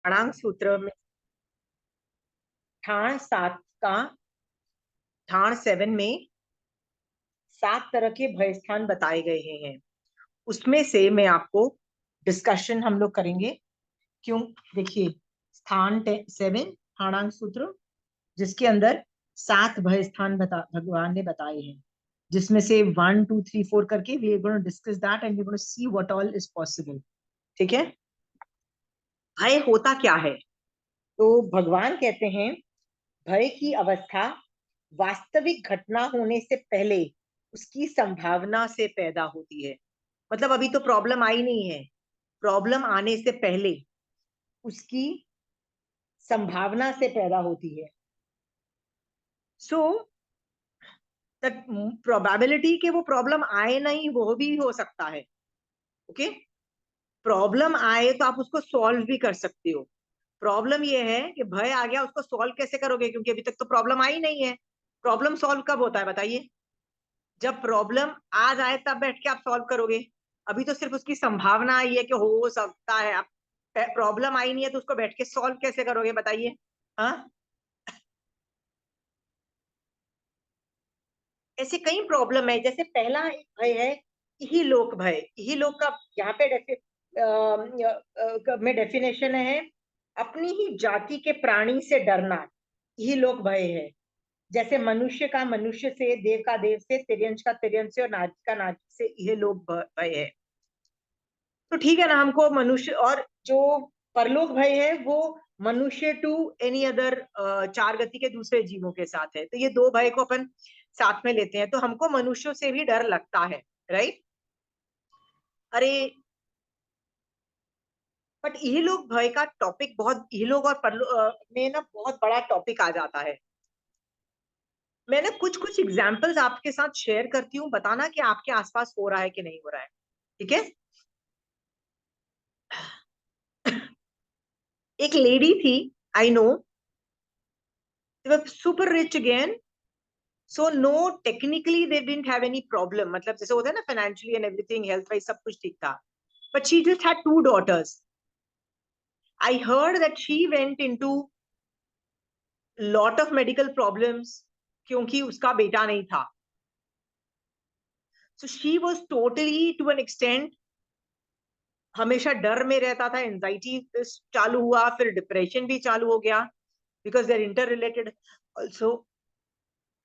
अणांग सूत्र में ठाण 7 का ठाण 7 में 7 तरह के भय स्थान बताए गए हैं। उसमें से मैं आपको डिस्कशन हम लोग करेंगे। क्यों? देखिए, स्थान 7 ठाणांग सूत्र, जिसके अंदर 7 भय स्थान भगवान ने बताए हैं, जिसमें से 1 2 3 4 करके we are going to discuss that and we are going to see what all is possible. ठीक है? भय होता क्या है? तो भगवान कहते हैं भय की अवस्था वास्तविक घटना होने से पहले उसकी संभावना से पैदा होती है। मतलब अभी तो प्रॉब्लम आई नहीं है, प्रॉब्लम आने से पहले उसकी संभावना से पैदा होती है। सो प्रोबेबिलिटी कि वो प्रॉब्लम आए नहीं, वो भी हो सकता है। ओके, प्रॉब्लम आए तो आप उसको सॉल्व भी कर सकते हो। प्रॉब्लम ये है कि भय आ गया, उसको सॉल्व कैसे करोगे? क्योंकि अभी तक तो प्रॉब्लम आई नहीं है। प्रॉब्लम सॉल्व कब होता है बताइए? जब प्रॉब्लम आ जाए तब बैठ के आप सॉल्व करोगे। अभी तो सिर्फ उसकी संभावना आई है कि हो सकता है। आप प्रॉब्लम आई नहीं है तो उसको बैठ के सॉल्व कैसे करोगे बताइए? हाँ, ऐसे कई प्रॉब्लम है। जैसे पहला एक भय है इहलोक भय। इहलोक का यहाँ पे में डेफिनेशन है अपनी ही जाति के प्राणी से डरना, इहलोक भय है। जैसे मनुष्य का मनुष्य से, देव का देव से, तिर्यंश का तिर्यंश से और नारी का नारी से इहलोक भय है। तो ठीक है ना, हमको मनुष्य और जो परलोक भय है वो मनुष्य टू एनी अदर चार गति के दूसरे जीवों के साथ है। तो ये दो भय को अपन साथ में लेते हैं। तो हमको मनुष्यों से भी डर लगता है, राइट? अरे, बट ये लोग भय का टॉपिक बहुत, ये लोग और में ना बहुत बड़ा टॉपिक आ जाता है। मैं ना कुछ कुछ एग्जांपल्स आपके साथ शेयर करती हूँ, बताना कि आपके आसपास हो रहा है कि नहीं हो रहा है। ठीक है? एक लेडी थी, I know, super rich again. So no, technically they didn't have any problem. मतलब जैसे होता है ना, financially and everything, health wise सब कुछ ठीक था। But she just had 2 daughters. I heard that she went into lot of medical problems क्योंकि उसका बेटा नहीं था। So she was totally to an extent हमेशा डर में रहता था। एंजाइटी चालू हुआ, फिर डिप्रेशन भी चालू हो गया, because they are inter related also.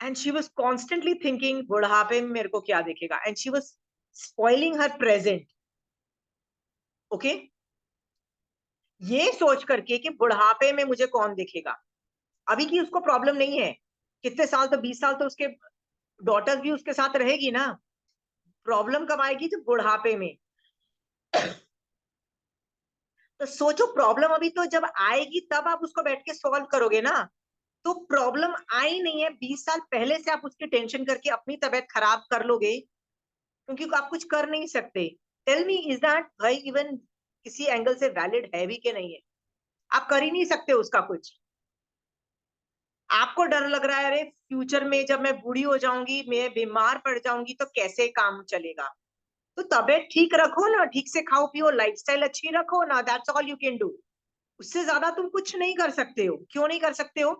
And she was constantly thinking बुढ़ापे में मेरे को क्या दिखेगा, and she was spoiling her present. Okay, ये सोच करके कि बुढ़ापे में मुझे कौन देखेगा। अभी की उसको प्रॉब्लम नहीं है, कितने साल तो 20 साल तो उसके डॉटर्स भी उसके साथ रहेगी ना। प्रॉब्लम कब आएगी? जब बुढ़ापे में। तो सोचो, प्रॉब्लम अभी तो जब आएगी तब आप उसको बैठ के सॉल्व करोगे ना। तो प्रॉब्लम आई नहीं है, 20 साल पहले से आप उसकी टेंशन करके अपनी तबीयत खराब कर लोगे, क्योंकि आप कुछ कर नहीं सकते। टेल मी, इज दैट भाई इवन किसी एंगल से वैलिड है भी कि नहीं है? आप कर ही नहीं सकते उसका कुछ। आपको डर लग रहा है, अरे फ्यूचर में जब मैं बूढ़ी हो जाऊंगी, मैं बीमार पड़ जाऊंगी तो कैसे काम चलेगा। तो तबीयत ठीक रखो ना, ठीक से खाओ पियो, लाइफस्टाइल अच्छी रखो ना, that's all you can do. उससे ज्यादा तुम कुछ नहीं कर सकते हो। क्यों नहीं कर सकते हो?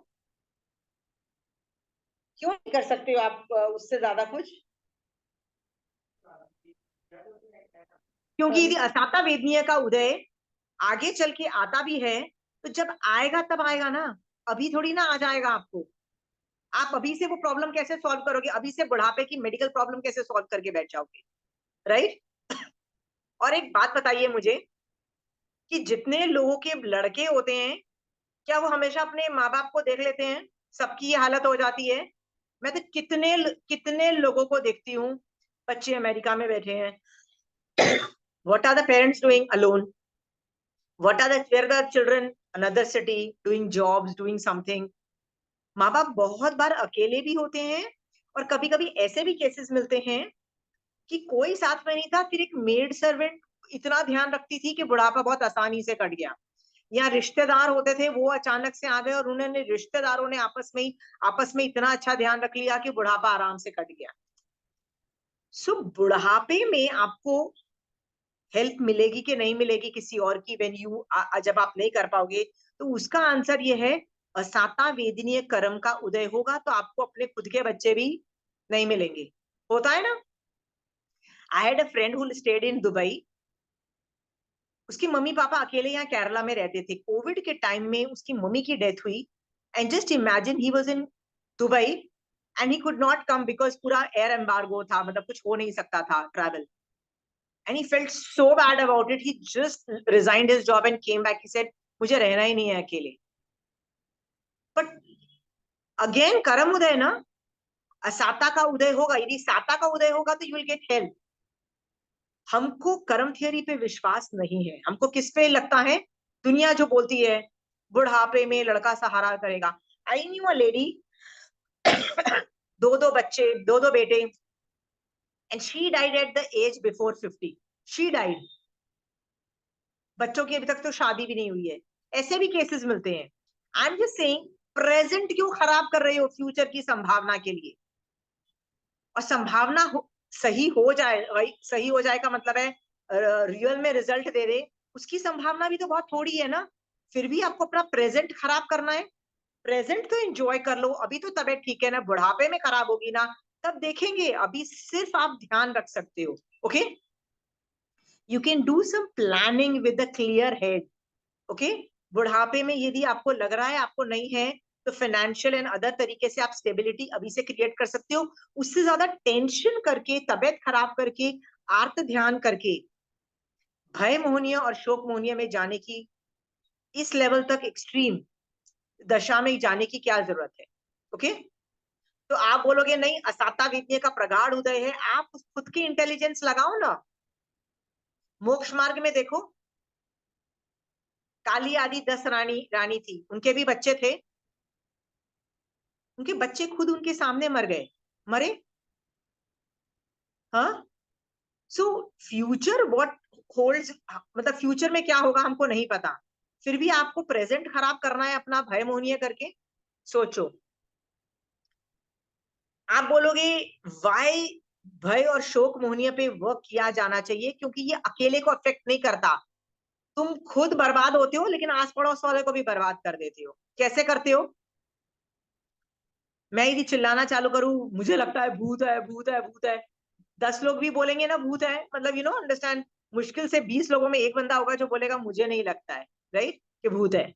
क्यों नहीं कर सकते हो आप उससे ज्यादा कुछ? क्योंकि यदि असाता वेदनीय का उदय आगे चल के आता भी है, तो जब आएगा तब आएगा ना, अभी थोड़ी ना आ जाएगा आपको। आप अभी से वो प्रॉब्लम कैसे सॉल्व करोगे? अभी से बुढ़ापे की मेडिकल प्रॉब्लम कैसे सॉल्व करके बैठ जाओगे? राइट? और एक बात बताइए मुझे कि जितने लोगों के लड़के होते हैं, क्या वो हमेशा अपने माँ बाप को देख लेते हैं? सबकी ये हालत हो जाती है। मैं तो कितने कितने लोगों को देखती हूँ, बच्चे अमेरिका में बैठे हैं, what are the parents doing alone? What are the where the children another city doing jobs, doing something? माँ बाप बहुत बार अकेले भी होते हैं, और कभी कभी ऐसे भी केसेस मिलते हैं कि कोई साथ में नहीं था, फिर एक मेड सर्वेंट इतना ध्यान रखती थी कि बुढ़ापा बहुत आसानी से कट गया। या रिश्तेदार होते थे, वो अचानक से आ गए और उन्होंने, रिश्तेदारों ने आपस में इतना अच्छा ध्यान रख लिया कि बुढ़ापा आराम से कट गया। सो बुढ़ापे में आपको हेल्प मिलेगी कि नहीं मिलेगी किसी और की, व्हेन यू, जब आप नहीं कर पाओगे, तो उसका आंसर ये है, असाता वेदनीय कर्म का उदय होगा तो आपको अपने खुद के बच्चे भी नहीं मिलेंगे। होता है ना। I had a friend who stayed in Dubai. उसकी मम्मी पापा अकेले यहाँ केरला में रहते थे। कोविड के टाइम में उसकी मम्मी की डेथ हुई, and just imagine he was in Dubai and he could not come because पूरा एयर एम्बार्गो था, मतलब कुछ हो नहीं सकता था travel, and he felt so bad about it. He just resigned his job and came back. He said, मुझे रहना ही नहीं है अकेले। बट अगेन कर्म उदय ना, साता का उदय होगा। यदि साता का उदय होगा तो यू विल गेट हेल्प। हमको कर्म थियरी पे विश्वास नहीं है। हमको किस पे लगता है? दुनिया जो बोलती है बुढ़ापे में लड़का सहारा करेगा। आई न्यू अ लेडी, दो दो बच्चे, दो दो बेटे, and she died at the age before 50। She died, बच्चों की अभी तक तो शादी भी नहीं हुई है। ऐसे भी केसेस मिलते हैं। आई एम जस्ट सेइंग, प्रेजेंट क्यों खराब कर रहे हो फ्यूचर की संभावना के लिए? और संभावना सही हो जाए, वही सही हो जाए का मतलब है रियल में रिजल्ट दे दे, उसकी संभावना भी तो बहुत थोड़ी है ना। फिर भी आपको अपना प्रेजेंट खराब करना है? प्रेजेंट तो एंजॉय कर लो, अभी तो तबीयत ठीक है ना, बुढ़ापे में खराब होगी ना, तब देखेंगे। अभी सिर्फ आप ध्यान रख सकते हो। Okay, you can do some planning with a clear head. Okay, बुढ़ापे में यदि आपको लग रहा है आपको नहीं है, तो फाइनेंशियल एंड अदर तरीके से आप स्टेबिलिटी अभी से क्रिएट कर सकते हो। उससे ज्यादा टेंशन करके, तबियत खराब करके, आर्त ध्यान करके भय मोहनिया और शोक मोहनिया में जाने की, इस लेवल तक एक्सट्रीम दशा में जाने की क्या जरूरत है? ओके, तो आप बोलोगे नहीं, असाता विद्या का प्रगाढ़ उदय है, आप खुद की इंटेलिजेंस लगाओ ना। मोक्ष मार्ग में देखो, काली आदि 10 रानी रानी थी, उनके भी बच्चे थे, उनके बच्चे खुद उनके सामने मर गए। मरे। हाँ। सो फ्यूचर व्हाट होल्ड्स, मतलब फ्यूचर में क्या होगा हमको नहीं पता, फिर भी आपको प्रेजेंट खराब करना है अपना भय मोहनीय करके? सोचो। आप बोलोगे वाई भय और शोक मोहनीय पे वर्क किया जाना चाहिए, क्योंकि ये अकेले को अफेक्ट नहीं करता। तुम खुद बर्बाद होते हो लेकिन आस पड़ोस वाले को भी बर्बाद कर देते हो। कैसे करते हो? मैं यदि चिल्लाना चालू करूं, मुझे लगता है भूत है, भूत है, भूत है, 10 लोग भी बोलेंगे ना भूत है, मतलब यू नो अंडरस्टैंड, मुश्किल से 20 लोगों में एक बंदा होगा जो बोलेगा मुझे नहीं लगता है, राइट, कि भूत है।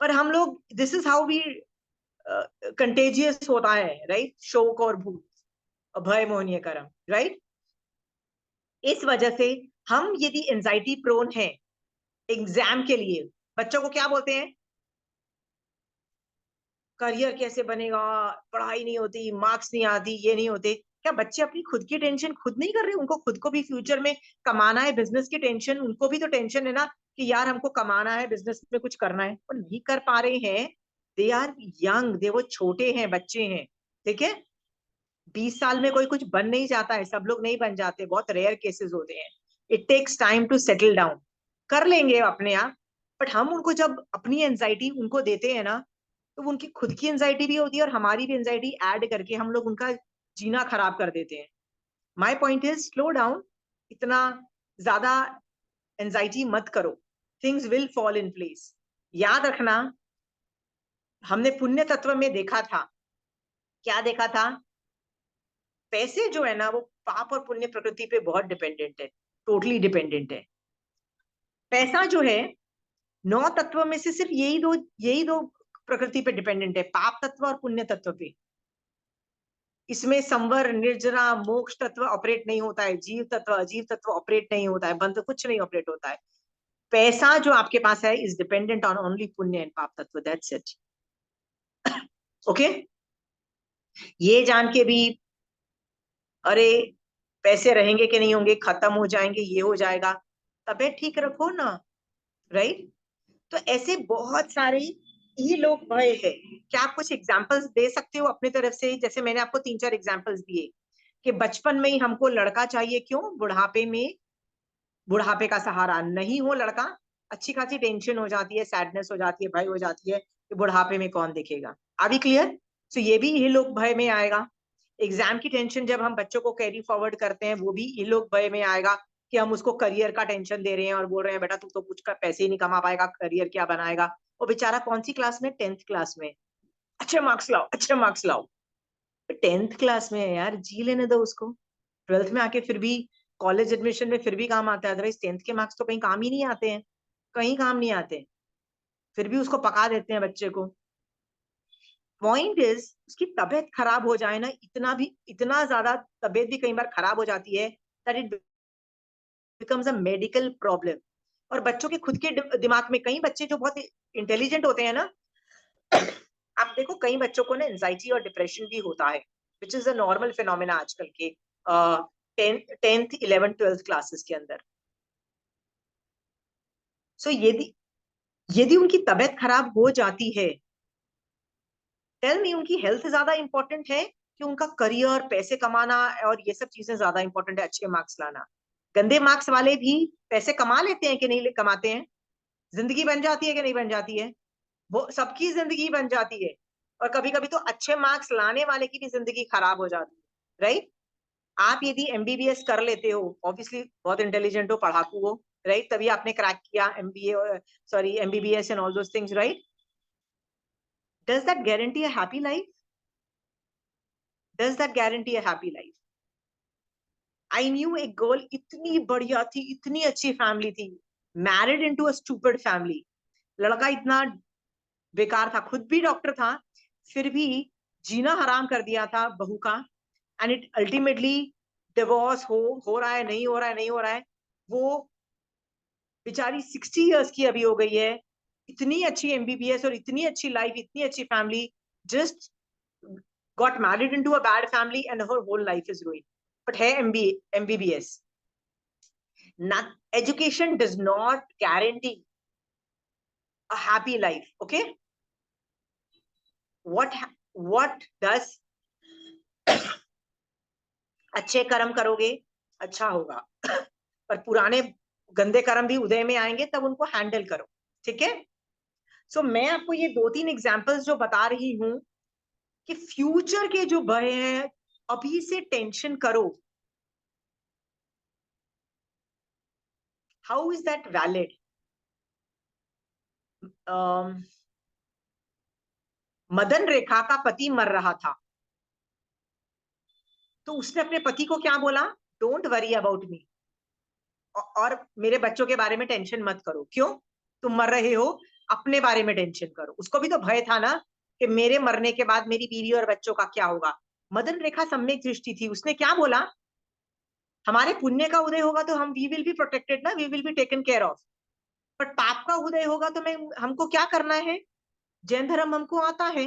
पर हम लोग, this is how we contagious होता है, राइट, शोक और भूत, भय मोहनीय कर्म, राइट। इस वजह से हम यदि एंजाइटी प्रोन है एग्जाम के लिए, बच्चों को क्या बोलते हैं? करियर कैसे बनेगा, पढ़ाई नहीं होती, मार्क्स नहीं आती, ये नहीं होते। क्या बच्चे अपनी खुद की टेंशन खुद नहीं कर रहे? उनको खुद को भी फ्यूचर में कमाना है, बिजनेस की टेंशन उनको भी तो टेंशन है ना, कि यार हमको कमाना है, बिजनेस में कुछ करना है, और नहीं कर पा रहे हैं। दे आर यंग, दे, वो छोटे हैं, बच्चे हैं, ठीक है। 20 साल में कोई कुछ बन नहीं जाता है, सब लोग नहीं बन जाते, बहुत रेयर केसेस होते हैं। It takes time to settle down. कर लेंगे अपने आप। बट हम उनको जब अपनी एंजाइटी उनको देते हैं ना, तो उनकी खुद की एंजाइटी भी होती है और हमारी भी एंजाइटी ऐड करके हम लोग उनका जीना खराब कर देते हैं। My point is, slow down. इतना ज्यादा एंजाइटी मत करो, things will fall in place. याद रखना, हमने पुण्य तत्व में देखा था, क्या देखा था? पैसे जो है ना, वो पाप और पुण्य प्रकृति पे बहुत डिपेंडेंट है, टोटली डिपेंडेंट है। पैसा जो है, 9 तत्व में से सिर्फ यही दो प्रकृति पे डिपेंडेंट है, पाप तत्व और पुण्य तत्व पे। इसमें संवर, निर्जरा, मोक्ष तत्व ऑपरेट नहीं होता है, जीव तत्व, अजीव तत्व ऑपरेट नहीं होता है, बंध कुछ नहीं ऑपरेट होता है। पैसा जो आपके पास है इज डिपेंडेंट ऑन ओनली पुण्य एंड पाप तत्व, दैट्स इट। ओके, ये जान के भी अरे पैसे रहेंगे कि नहीं होंगे, खत्म हो जाएंगे, ये हो जाएगा, तबीयत ठीक रखो ना, राइट। तो ऐसे बहुत सारे ये लोग भय है। क्या आप कुछ एग्जांपल्स दे सकते हो अपनी तरफ से? जैसे मैंने आपको 3-4 एग्जांपल्स दिए कि बचपन में ही हमको लड़का चाहिए, क्यों? बुढ़ापे में, बुढ़ापे का सहारा नहीं हो लड़का, अच्छी खासी टेंशन हो जाती है, सैडनेस हो जाती है, भय हो जाती है कि बुढ़ापे में कौन देखेगा। अभी क्लियर? सो ये भी ये लोग भय में आएगा। एग्जाम की टेंशन जब हम बच्चों को कैरी फॉरवर्ड करते हैं, वो भी ये लोग भय में आएगा कि हम उसको करियर का टेंशन दे रहे हैं और बोल रहे हैं बेटा तू तो कुछ का पैसे ही नहीं कमा पाएगा, करियर क्या बनाएगा। वो बेचारा कौन सी क्लास में, 10th क्लास में। अच्छे मार्क्स लाओ, अच्छे मार्क्स लाओ। 10th क्लास में है यार, जी लेने दो उसको। 12th में आके फिर भी कॉलेज एडमिशन में फिर भी काम आता है, अदरवाइज 10th के मार्क्स तो कहीं काम ही नहीं आते हैं, कहीं काम नहीं आते। फिर भी उसको पका देते हैं बच्चे को। पॉइंट इज उसकी तबीयत खराब हो जाए ना, इतना भी, इतना ज्यादा तबीयत भी कई बार खराब हो जाती है that it becomes a medical problem. और बच्चों के खुद के दिमाग में, कई बच्चे जो बहुत इंटेलिजेंट होते हैं ना, आप देखो कई बच्चों को ना एंजाइटी और डिप्रेशन भी होता है, विच इज अ नॉर्मल फिनोमिना आजकल के 10th 11th 12th क्लासेस के अंदर। सो यदि यदि उनकी तबीयत खराब हो जाती है, टेल मी उनकी हेल्थ ज्यादा इंपॉर्टेंट है कि उनका करियर, पैसे कमाना और ये सब चीजें ज्यादा इंपॉर्टेंट है, अच्छे मार्क्स लाना। गंदे मार्क्स वाले भी पैसे कमा लेते हैं कि नहीं कमाते हैं, जिंदगी बन जाती है कि नहीं बन जाती है, वो सबकी जिंदगी बन जाती है। और कभी कभी तो अच्छे मार्क्स लाने वाले की भी जिंदगी खराब हो जाती है, राइट। आप यदि एमबीबीएस कर लेते हो, ऑब्वियसली बहुत इंटेलिजेंट हो, पढ़ाकू हो, राइट, तभी आपने क्रैक किया MBA, sorry MBBS and all those things, right. Does that guarantee a happy life? Does that guarantee a happy life? I knew एक गर्ल, इतनी बढ़िया थी, इतनी अच्छी फैमिली थी, married into a stupid family. लड़का इतना बेकार था, खुद भी डॉक्टर था, फिर भी जीना हराम कर दिया था बहू का। एंड इट अल्टीमेटली डिवोर्स हो रहा है, नहीं हो रहा है, नहीं हो रहा है। वो बेचारी 60 years की अभी हो गई है, इतनी अच्छी एमबीबीएस और इतनी अच्छी लाइफ, इतनी अच्छी family, just got married into a bad family and her whole life is ruined. But hey, MBBS. Not, education does not guarantee a happy life. Okay. What does अच्छे कर्म करोगे अच्छा होगा, पर पुराने गंदे कर्म भी उदय में आएंगे, तब उनको हैंडल करो। ठीक है। सो मैं आपको ये 2-3 एग्जांपल्स जो बता रही हूं कि फ्यूचर के जो भय हैं, अभी से टेंशन करो। How is that valid? Madan Rekha का पति मर रहा था, तो उसने अपने पति को क्या बोला? डोंट वरी अबाउट मी, और मेरे बच्चों के बारे में टेंशन मत करो। क्यों? तुम मर रहे हो, अपने बारे में टेंशन करो। उसको भी तो भय था ना कि मेरे मरने के बाद मेरी बीवी और बच्चों का क्या होगा। मदन रेखा सम्यक दृष्टि थी, उसने क्या बोला? हमारे पुण्य का उदय होगा तो हम वी विल बी प्रोटेक्टेड ना, we will be taken care of. But पाप का उदय होगा तो मैं, हमको क्या करना है? जैन धर्म हमको आता है,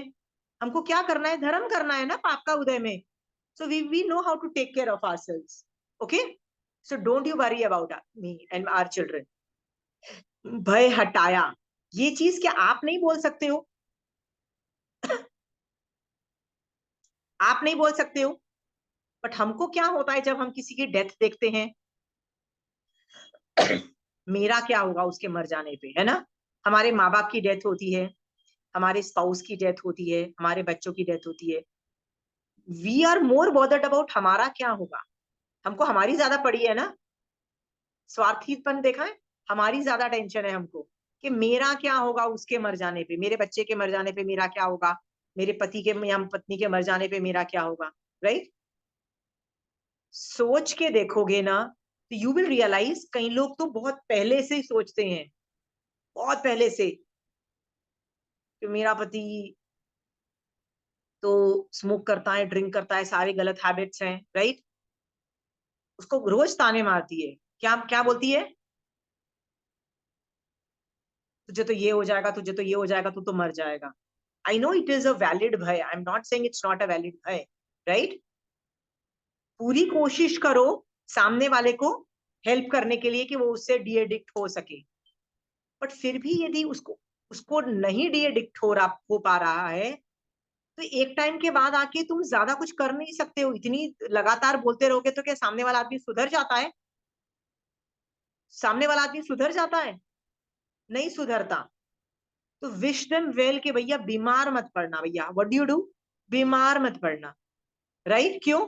हमको क्या करना है? धर्म करना है ना पाप का उदय में। So we know how to take care of ourselves. Okay? So don't you worry about me and our children. भय हटाया, ये चीज क्या आप नहीं बोल सकते हो? आप नहीं बोल सकते हो। बट हमको क्या होता है जब हम किसी की डेथ देखते हैं? मेरा क्या होगा उसके मर जाने पे, है ना। हमारे माँ बाप की डेथ होती है, हमारे स्पाउस की डेथ होती है, हमारे बच्चों की डेथ होती है। We are more bothered about हमारा क्या होगा। हमको हमारी ज्यादा पड़ी है ना, स्वार्थीपन देखा है। हमारी ज्यादा टेंशन है हमको कि मेरा क्या होगा उसके मर जाने पे, मेरे बच्चे के मर जाने पे मेरा क्या होगा, मेरे पति के या पत्नी के मर जाने पे मेरा क्या होगा, राइट। सोच के देखोगे ना तो यू विल रियलाइज, कई लोग तो बहुत पहले से ही सोचते हैं, बहुत पहले से, कि मेरा पति तो स्मोक करता है, ड्रिंक करता है, सारे गलत हैबिट्स हैं, राइट। उसको रोज ताने मारती है, क्या क्या बोलती है? तुझे तो ये हो जाएगा, तुझे तो ये हो जाएगा, तू तो मर जाएगा। I know it is a valid भय, I am not saying it's not a valid भय, राइट। पूरी कोशिश करो सामने वाले को हेल्प करने के लिए कि वो उससे डी एडिक्ट हो सके। बट फिर भी यदि उसको उसको नहीं डी एडिक्ट हो पा रहा है, तो एक टाइम के बाद आके तुम ज्यादा कुछ कर नहीं सकते हो। इतनी लगातार बोलते रहोगे तो क्या सामने वाला आदमी सुधर जाता है? सामने वाला आदमी सुधर जाता है? नहीं सुधरता। तो विश देम वेल कि भैया बीमार मत पड़ना, भैया व्हाट डू यू डू, बीमार मत पड़ना, राइट। क्यों?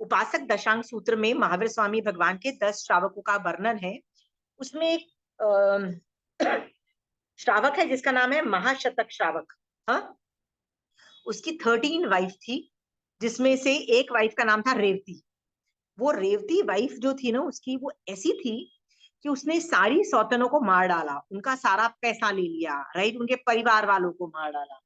उपासक दशांग सूत्र में महावीर स्वामी भगवान के 10 श्रावकों का वर्णन है। उसमें एक श्रावक है जिसका नाम है महाशतक श्रावक। हाँ, उसकी 13 वाइफ थी, जिसमें से एक वाइफ का नाम था रेवती। वो रेवती वाइफ जो थी ना उसकी, वो ऐसी थी कि उसने सारी सौतनों को मार डाला, उनका सारा पैसा ले लिया, राइट, उनके परिवार वालों को मार डाला।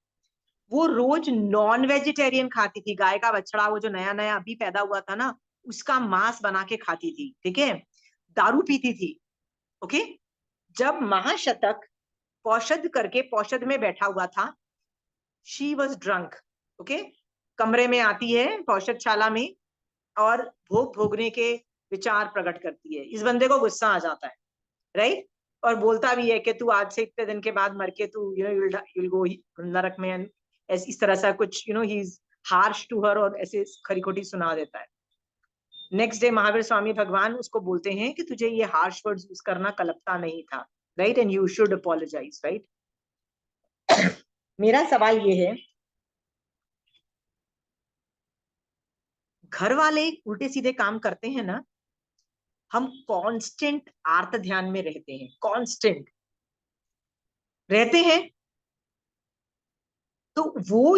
वो रोज नॉन वेजिटेरियन खाती थी, गाय का बछड़ा वो जो नया नया अभी पैदा हुआ था ना, उसका मांस बना के खाती थी, ठीक है। दारू पीती थी, ओके। जब महाशतक पौषध करके पौषध में बैठा हुआ था, शी वॉज ड्रंक, ओके। कमरे में आती है पौषधशाला में और भोग भोगने के विचार प्रकट करती है। इस बंदे को गुस्सा आ जाता है, राइट, और बोलता भी है कि तू आज से इतने दिन के बाद मर के तू you'll go नरक में, इस तरह सा कुछ ही इज हार्श टू हर, और ऐसे खरी खोटी सुना देता है। नेक्स्ट डे महावीर स्वामी भगवान उसको बोलते हैं कि तुझे ये हार्श वर्ड्स यूज करना कलपता नहीं था, right, and you should apologise, right. मेरा सवाल ये है, घर वाले उल्टे सीधे काम करते हैं ना, हम कांस्टेंट आर्त ध्यान में रहते हैं, कांस्टेंट रहते हैं, तो वो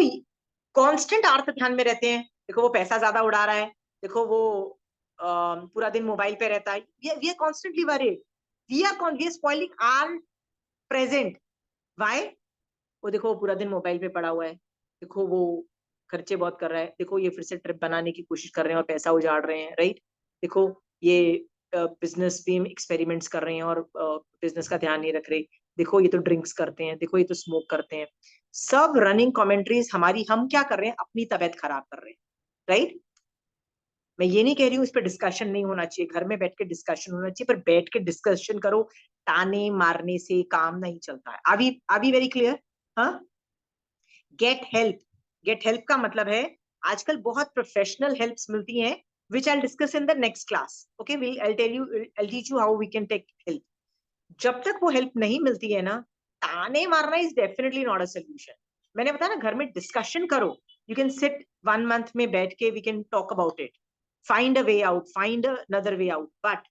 कांस्टेंट आर्त ध्यान में रहते हैं। देखो वो पैसा ज्यादा उड़ा रहा है, देखो वो पूरा दिन मोबाइल पे रहता है, we are constantly worried, we are spoiling our present. Why? वो देखो वो पूरा दिन मोबाइल पे पड़ा हुआ है, देखो वो खर्चे बहुत कर रहा है, देखो ये फिर से ट्रिप बनाने की कोशिश कर रहे हैं और पैसा उजाड़ रहे हैं, राइट। देखो ये बिजनेस भी एक्सपेरिमेंट्स कर रहे हैं और बिजनेस का ध्यान नहीं रख रहे। देखो ये तो ड्रिंक्स करते हैं, देखो ये तो स्मोक करते हैं। सब रनिंग कमेंट्रीज हमारी, हम क्या कर रहे हैं, अपनी तबीयत खराब कर रहे हैं, राइट। मैं ये नहीं कह रही हूँ इस पर डिस्कशन नहीं होना चाहिए, घर में बैठ के डिस्कशन होना चाहिए, पर बैठ के डिस्कशन करो, ताने मारने से काम नहीं चलता है। अभी वेरी क्लियर? हाँ, गेट हेल्प। गेट हेल्प का मतलब है, आजकल बहुत प्रोफेशनल हेल्प्स मिलती हैं, which I'll discuss in the next class. Okay, I'll teach you how we can take help. जब तक वो हेल्प नहीं मिलती है ना, ताने मारना is definitely not a solution. मैंने बताया ना, घर में डिस्कशन करो, यू कैन सिट 1 मंथ में बैठ के, we can talk about it, find a way out, find another way out. But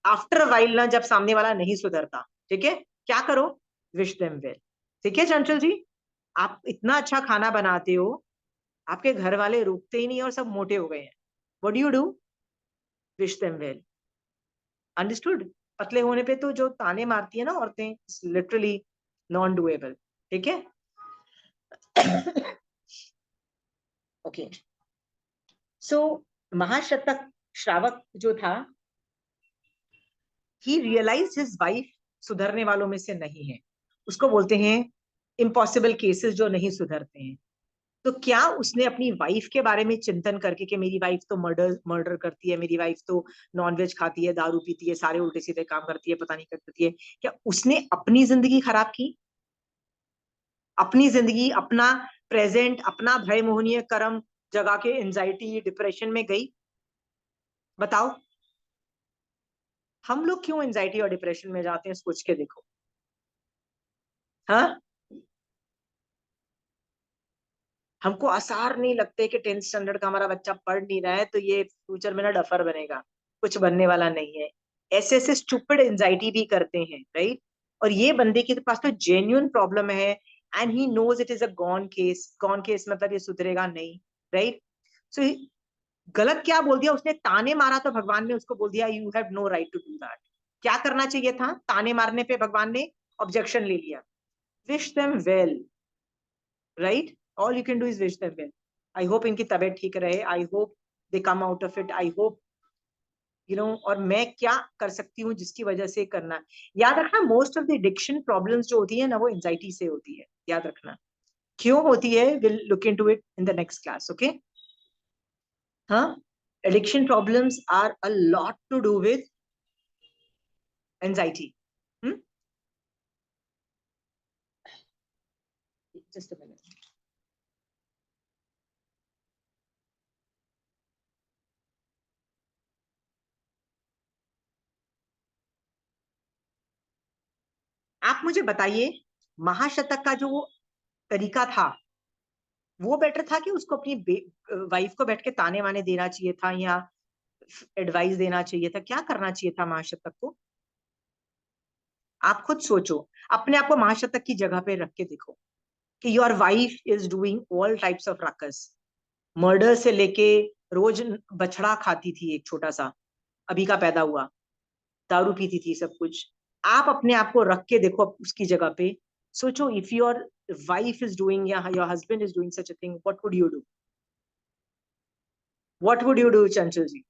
after while ना, जब सामने वाला नहीं सुधरता, ठीक है, क्या करो, विश देम वेल। ठीक है चंचल जी, आप इतना अच्छा खाना बनाते हो, आपके घर वाले रुकते ही नहीं और सब मोटे हो गए हैं, what do you do? Wish them well. Understood? पतले होने पे तो जो ताने मारती है ना औरतें, लिटरली नॉन डुएबल, ठीक है। ओके, सो महाशतक श्रावक जो था, ही रियलाइज हिज वाइफ सुधरने वालों में से नहीं है, उसको बोलते हैं इम्पॉसिबल केसेस जो नहीं सुधरते हैं। तो क्या उसने अपनी वाइफ के बारे में चिंतन करके कि मेरी वाइफ तो मर्डर मर्डर करती है, मेरी वाइफ तो नॉनवेज खाती है, दारू पीती है, सारे उल्टे सीधे काम करती है, पता नहीं क्या करती है, क्या उसने अपनी जिंदगी खराब की? अपनी जिंदगी, अपना प्रेजेंट, अपना भय मोहनीय कर्म जगा के एंजाइटी डिप्रेशन में गई? बताओ, हम लोग क्यों एंजाइटी और डिप्रेशन में जाते हैं, सोच के देखो। हाँ, हमको आसार नहीं लगते कि 10th स्टैंडर्ड का हमारा बच्चा पढ़ नहीं रहा है तो ये फ्यूचर में ना डफर बनेगा, कुछ बनने वाला नहीं है। ऐसे ऐसे स्टूपिड एंजाइटी भी करते हैं, राइट। और ये बंदे के पास तो जेन्युइन प्रॉब्लम है, and he knows it is a gone case. Gone case मतलब ये सुधरेगा नहीं, राइट। सो गलत क्या बोल दिया उसने? ताने मारा तो भगवान ने उसको बोल दिया you have no right to do that. क्या करना चाहिए था? ताने मारने पे भगवान ने ऑब्जेक्शन ले लिया। Wish them well, right, all you can do is wish them well. I hope इनकी तबीयत ठीक रहे, I hope they come out of it, I hope और मैं क्या कर सकती हूँ जिसकी वजह से करना। याद रखना, most of the addiction problems जो होती है ना, वो एंजाइटी से होती है, याद रखना। क्यों होती है, will look into it in the next class, okay. हाँ, addiction problems are a lot to do with anxiety. Just a minute. आप मुझे बताइए, महाशतक का जो तरीका था, वो बेटर था कि उसको अपनी वाइफ को बैठ के ताने वाने देना चाहिए था या एडवाइस देना चाहिए था, क्या करना चाहिए था महाशतक को? आप खुद सोचो, अपने आप को महाशतक की जगह पे रख के देखो कि your wife is doing all types of ruckus, murder से लेके रोज बछड़ा खाती थी एक छोटा सा, अभी का पैदा हुआ, दारू पीती थी, सब कुछ। आप अपने आप को रख के देखो उसकी जगह पे, सोचो if your wife is doing या your husband is doing such a thing, what would you do? What would you do Chanchal ji?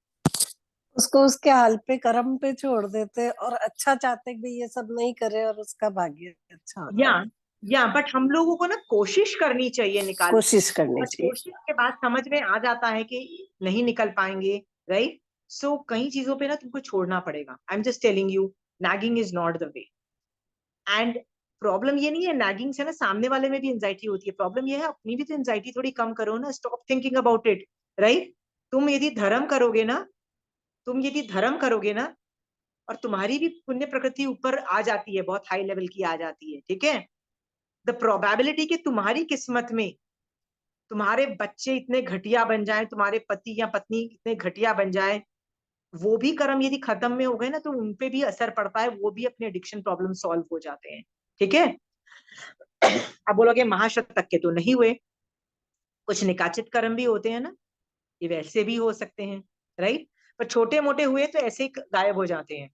उसको उसके हाल पे कर्म पे छोड़ देते और अच्छा चाहते कि ये सब नहीं करे और उसका भाग्य अच्छा होता। या बट हम लोगों को ना कोशिश करनी चाहिए निकाल, कोशिश करनी बट चाहिए। कोशिश के बाद समझ में आ जाता है कि नहीं निकल पाएंगे, राइट? सो कई चीजों पे ना तुमको छोड़ना पड़ेगा। आई am just telling you, nagging is not the way. And problem ये नहीं है नैगिंग से ना सामने वाले में भी एंजाइटी होती है, प्रॉब्लम ये है अपनी भी तो एंजाइटी थोड़ी कम करो ना, stop thinking about it, right? तुम यदि धर्म करोगे ना, तुम यदि धर्म करोगे ना, और तुम्हारी भी पुण्य प्रकृति ऊपर आ जाती है, बहुत हाई लेवल की आ जाती है, ठीक है? द प्रोबेबिलिटी कि तुम्हारी किस्मत में तुम्हारे बच्चे इतने घटिया बन जाएं, तुम्हारे पति या पत्नी इतने घटिया बन जाए, वो भी कर्म यदि खत्म में हो गए ना तो उनपे भी असर पड़ता है, वो भी अपने एडिक्शन प्रॉब्लम सॉल्व हो जाते हैं, ठीक है? अब बोलोगे महाशतक के तो नहीं हुए, कुछ निकाचित कर्म भी होते हैं ना, ये वैसे भी हो सकते हैं, राइट? पर छोटे मोटे हुए तो ऐसे ही गायब हो जाते हैं,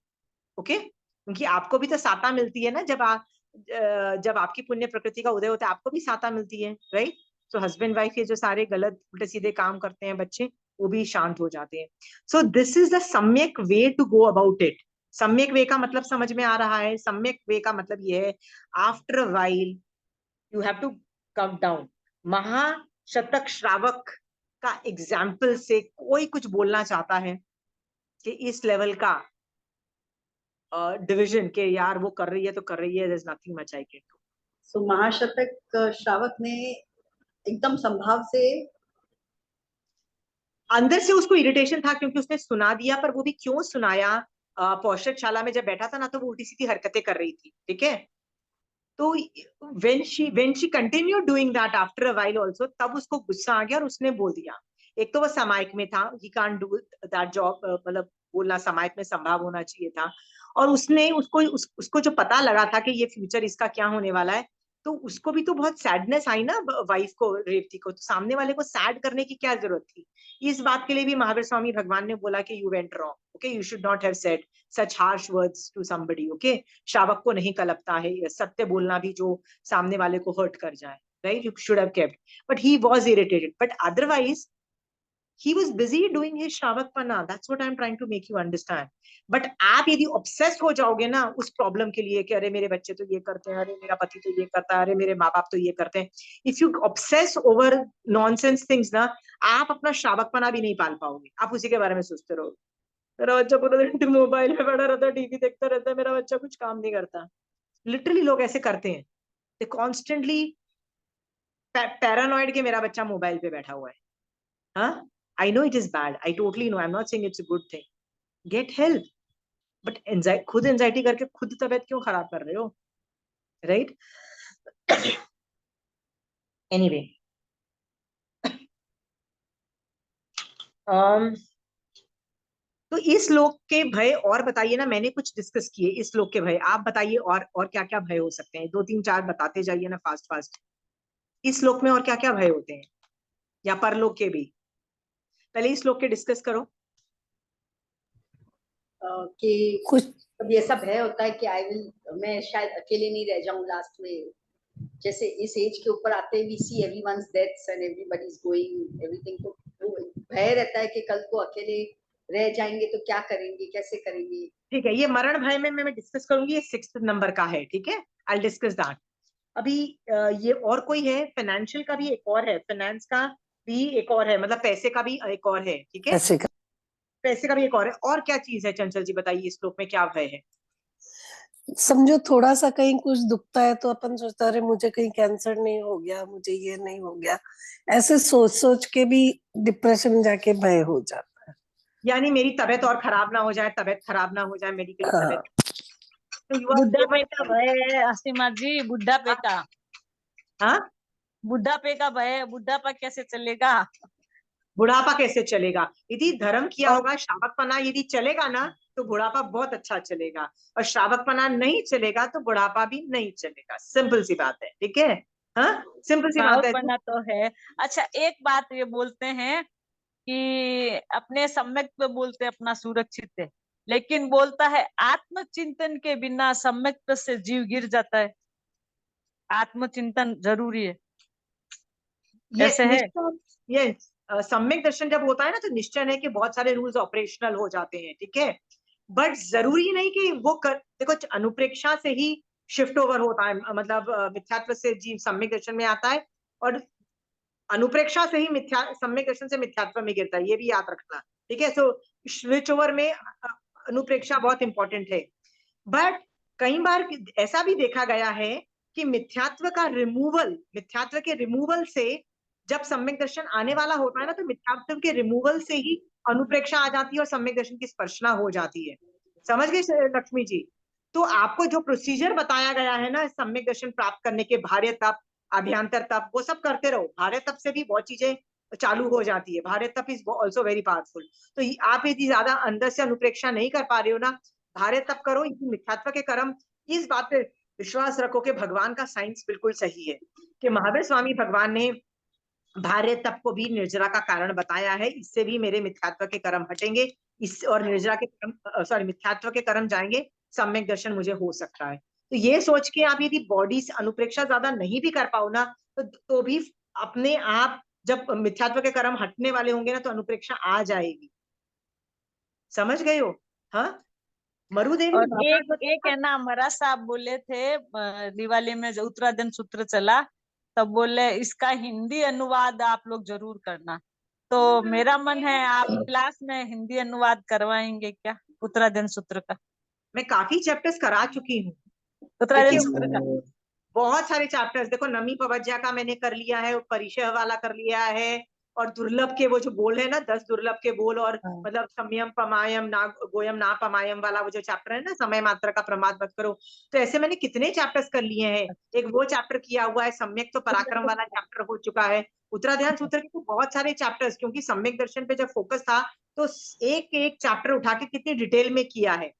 ओके? क्योंकि आपको भी तो साता मिलती है ना, जब आपकी पुण्य प्रकृति का उदय होता है आपको भी साता मिलती है, राइट? तो हस्बैंड वाइफ ये जो सारे गलत उल्टे सीधे काम करते हैं बच्चे, वो भी शांत हो जाते हैं। So this is the samyak way to go about it. Samyak way का मतलब समझ में आ रहा है? सम्यक वे का मतलब ये है, after a while you have to come down. Mahashatak Shravak का एग्जाम्पल से कोई कुछ बोलना चाहता है कि इस लेवल का डिविजन के यार वो कर रही है तो कर रही है, there is nothing much I can do. So Mahashatak Shravak ने एकदम संभाव से, अंदर से उसको इरिटेशन था क्योंकि उसने सुना दिया, पर वो भी क्यों सुनाया? पौषधशाला में जब बैठा था ना तो वो उल्टी सीधी हरकतें कर रही थी, ठीक है? तो when she continued doing that after a while also, तब उसको गुस्सा आ गया और उसने बोल दिया। एक तो वो समायक में था, he can't do that job, मतलब बोलना समायक में संभाव होना चाहिए था। और उसने उसको जो पता लगा था कि ये फ्यूचर इसका क्या होने वाला है, तो उसको भी तो बहुत सैडनेस आई ना, वाइफ को, रेवती को, तो सामने वाले को सैड करने की क्या जरूरत थी? इस बात के लिए भी महावीर स्वामी भगवान ने बोला कि you went wrong, okay, you should not have said such harsh words to somebody, okay? श्रावक को नहीं कलपता है सत्य बोलना भी जो सामने वाले को हर्ट कर जाए, right? You should have kept, but he was irritated, but otherwise he was busy doing his श्रावकपना। that's what I'm trying to make you understand। But आप यदि ऑब्सेस हो जाओगे ना उस प्रॉब्लम के लिए कि अरे मेरे बच्चे तो ये करते हैं, अरे मेरा पति तो ये करता है, अरे मेरे माँ बाप तो ये करते हैं, if you obsess over nonsense things ना, आप अपना श्रावकपना भी नहीं पाल पाओगे, आप उसी के बारे में सोचते रहोगे। मेरा बच्चा पूरा दिन मोबाइल में पड़ा रहता है, टीवी देखता रहता है, मेरा बच्चा कुछ काम नहीं करता। लिटरली लोग ऐसे करते हैं, दे कॉन्स्टेंटली पैरानॉइड के मेरा बच्चा मोबाइल पे बैठा हुआ है। हाँ, I know it is bad, I totally know, I am not saying it's a good thing, get help, but खुद एंजाइटी करके खुद तबीयत क्यों खराब कर रहे हो, राइट? एनीवे, तो इस लोक के भय और बताइए ना, मैंने कुछ डिस्कस किए इस लोक के भय, आप बताइए और क्या क्या भय हो सकते हैं, दो तीन चार बताते जाइए ना फास्ट फास्ट। इस लोक में और क्या क्या भय होते हैं, या परलोक के भी? पहले इस लोक के डिस्कस करो। कि कुछ कभी ऐसा भय होता है कि मैं शायद अकेले नहीं रह जाऊं लास्ट में। जैसे इस एज के ऊपर आते we see everyone's deaths and everybody is going everything, तो भय रहता है कि कल को अकेले रह जाएंगे तो क्या करेंगे, कैसे करेंगे। ठीक है, ये मरण भय में मैं डिस्कस करूंगी, ये 6th नंबर का है, ठीक है? I discuss that. अभी ये और कोई है, फाइनेंशियल का भी एक और है, फाइनेंस का भी एक और है, मतलब पैसे का भी एक और है, ठीक है? ऐसे का पैसे का भी एक और है, और क्या चीज है चंचल जी बताइए, इस श्लोक में क्या भय है? समझो थोड़ा सा कहीं कुछ दुखता है तो अपन सोचता है अरे मुझे कहीं कैंसर नहीं हो गया, मुझे ये नहीं हो गया, ऐसे सोच सोच के भी डिप्रेशन में जाके भय हो जाता है। यानी मेरी तबीयत और खराब ना हो जाए, तबीयत खराब ना हो जाए, मेडिकली तबीयत, हाँ, तो यू आर बुढ़ापे का भय है असीमा जी, बुढ़ापे का। हाँ, बुढ़ापे का भय है, बुढ़ापा कैसे चलेगा? बुढ़ापा कैसे चलेगा? यदि धर्म किया और होगा, श्रावकपना यदि चलेगा ना तो बुढ़ापा बहुत अच्छा चलेगा, और श्रावकपना नहीं चलेगा तो बुढ़ापा भी नहीं चलेगा। सिंपल सी बात है, ठीक है? हाँ, सिंपल सी बात है। भावुकपना तो है। अच्छा, एक बात ये बोलते हैं कि अपने सम्यक पे बोलते अपना सुरक्षित है, लेकिन बोलता है आत्मचिंतन के बिना सम्यक से जीव गिर जाता है। आत्मचिंतन जरूरी है, यस, ऐसे है। निश्चय। ये सम्यक दर्शन जब होता है ना तो निश्चय है कि बहुत सारे रूल्स ऑपरेशनल हो जाते हैं, ठीक है? बट जरूरी नहीं कि वो देखो, अनुप्रेक्षा से ही शिफ्ट ओवर होता है, मतलब मिथ्यात्व से जीव सम्यक दर्शन में आता है, और अनुप्रेक्षा से ही सम्यक दर्शन से मिथ्यात्व में गिरता है, ये भी याद रखना, ठीक है? सो स्विच ओवर में अनुप्रेक्षा बहुत इंपॉर्टेंट है। बट कई बार ऐसा भी देखा गया है कि मिथ्यात्व के रिमूवल से जब सम्यक दर्शन आने वाला होता है ना, तो मिथ्यात्व के रिमूवल से ही अनुप्रेक्षा आ जाती है और सम्यक दर्शन की स्पर्शना हो जाती है। समझ गए लक्ष्मी जी? तो आपको जो प्रोसीजर बताया गया है ना सम्यक दर्शन प्राप्त करने के, भार्य तप, अभ्यंतर तप, वो सब करते रहो। भार्य तप से भी बहुत चीजें चालू हो जाती है। भार्य तप इज ऑल्सो वेरी पावरफुल। तो आप यदि ज्यादा अंदर से अनुप्रेक्षा नहीं कर पा रहे हो ना, भार्य तप करो। मिथ्यात्व के कर्म, इस बात पे विश्वास रखो कि भगवान का साइंस बिल्कुल सही है, कि महावीर स्वामी भगवान ने भार्य तप को भी निर्जरा का कारण बताया है। इससे भी मेरे मिथ्यात्व के कर्म हटेंगे, इस और निर्जरा के कर्म, सॉरी, मिथ्यात्व के कर्म जाएंगे, सम्यक दर्शन मुझे हो सकता है। तो ये सोच के आप यदि बॉडी से अनुप्रेक्षा ज्यादा नहीं भी कर पाओ ना, तो भी अपने आप जब मिथ्यात्व के कर्म हटने वाले होंगे ना, तो अनुप्रेक्षा आ जाएगी। समझ गए हो? हाँ, मरुदेवी और माता एक है ना, महाराज साहब बोले थे दिवाली में जो उत्तराधन सूत्र चला, तब बोले इसका हिंदी अनुवाद आप लोग जरूर करना। तो मेरा मन है, आप क्लास में हिंदी अनुवाद करवाएंगे क्या उत्तराधन सूत्र का? मैं काफी चैप्टर्स करा चुकी हूँ। उत्तराधन देखिए, सूत्र का बहुत सारे चैप्टर्स, देखो नमी पवज्या का मैंने कर लिया है, परिचय वाला कर लिया है, और दुर्लभ के वो जो बोल है ना, 10 दुर्लभ के बोल, और हाँ। मतलब समयम पमायम ना गोयम ना पमायम वाला वो जो चैप्टर है ना, समय मात्रा का प्रमाद मत करो। तो ऐसे मैंने कितने चैप्टर्स कर लिए हैं। एक वो चैप्टर किया हुआ है, सम्यक तो पराक्रम वाला चैप्टर हो चुका है। उत्तराध्यान सूत्र के तो बहुत सारे चैप्टर्स, क्योंकि सम्यक दर्शन पे जब फोकस था तो एक एक चैप्टर उठा के कितनी डिटेल में किया है।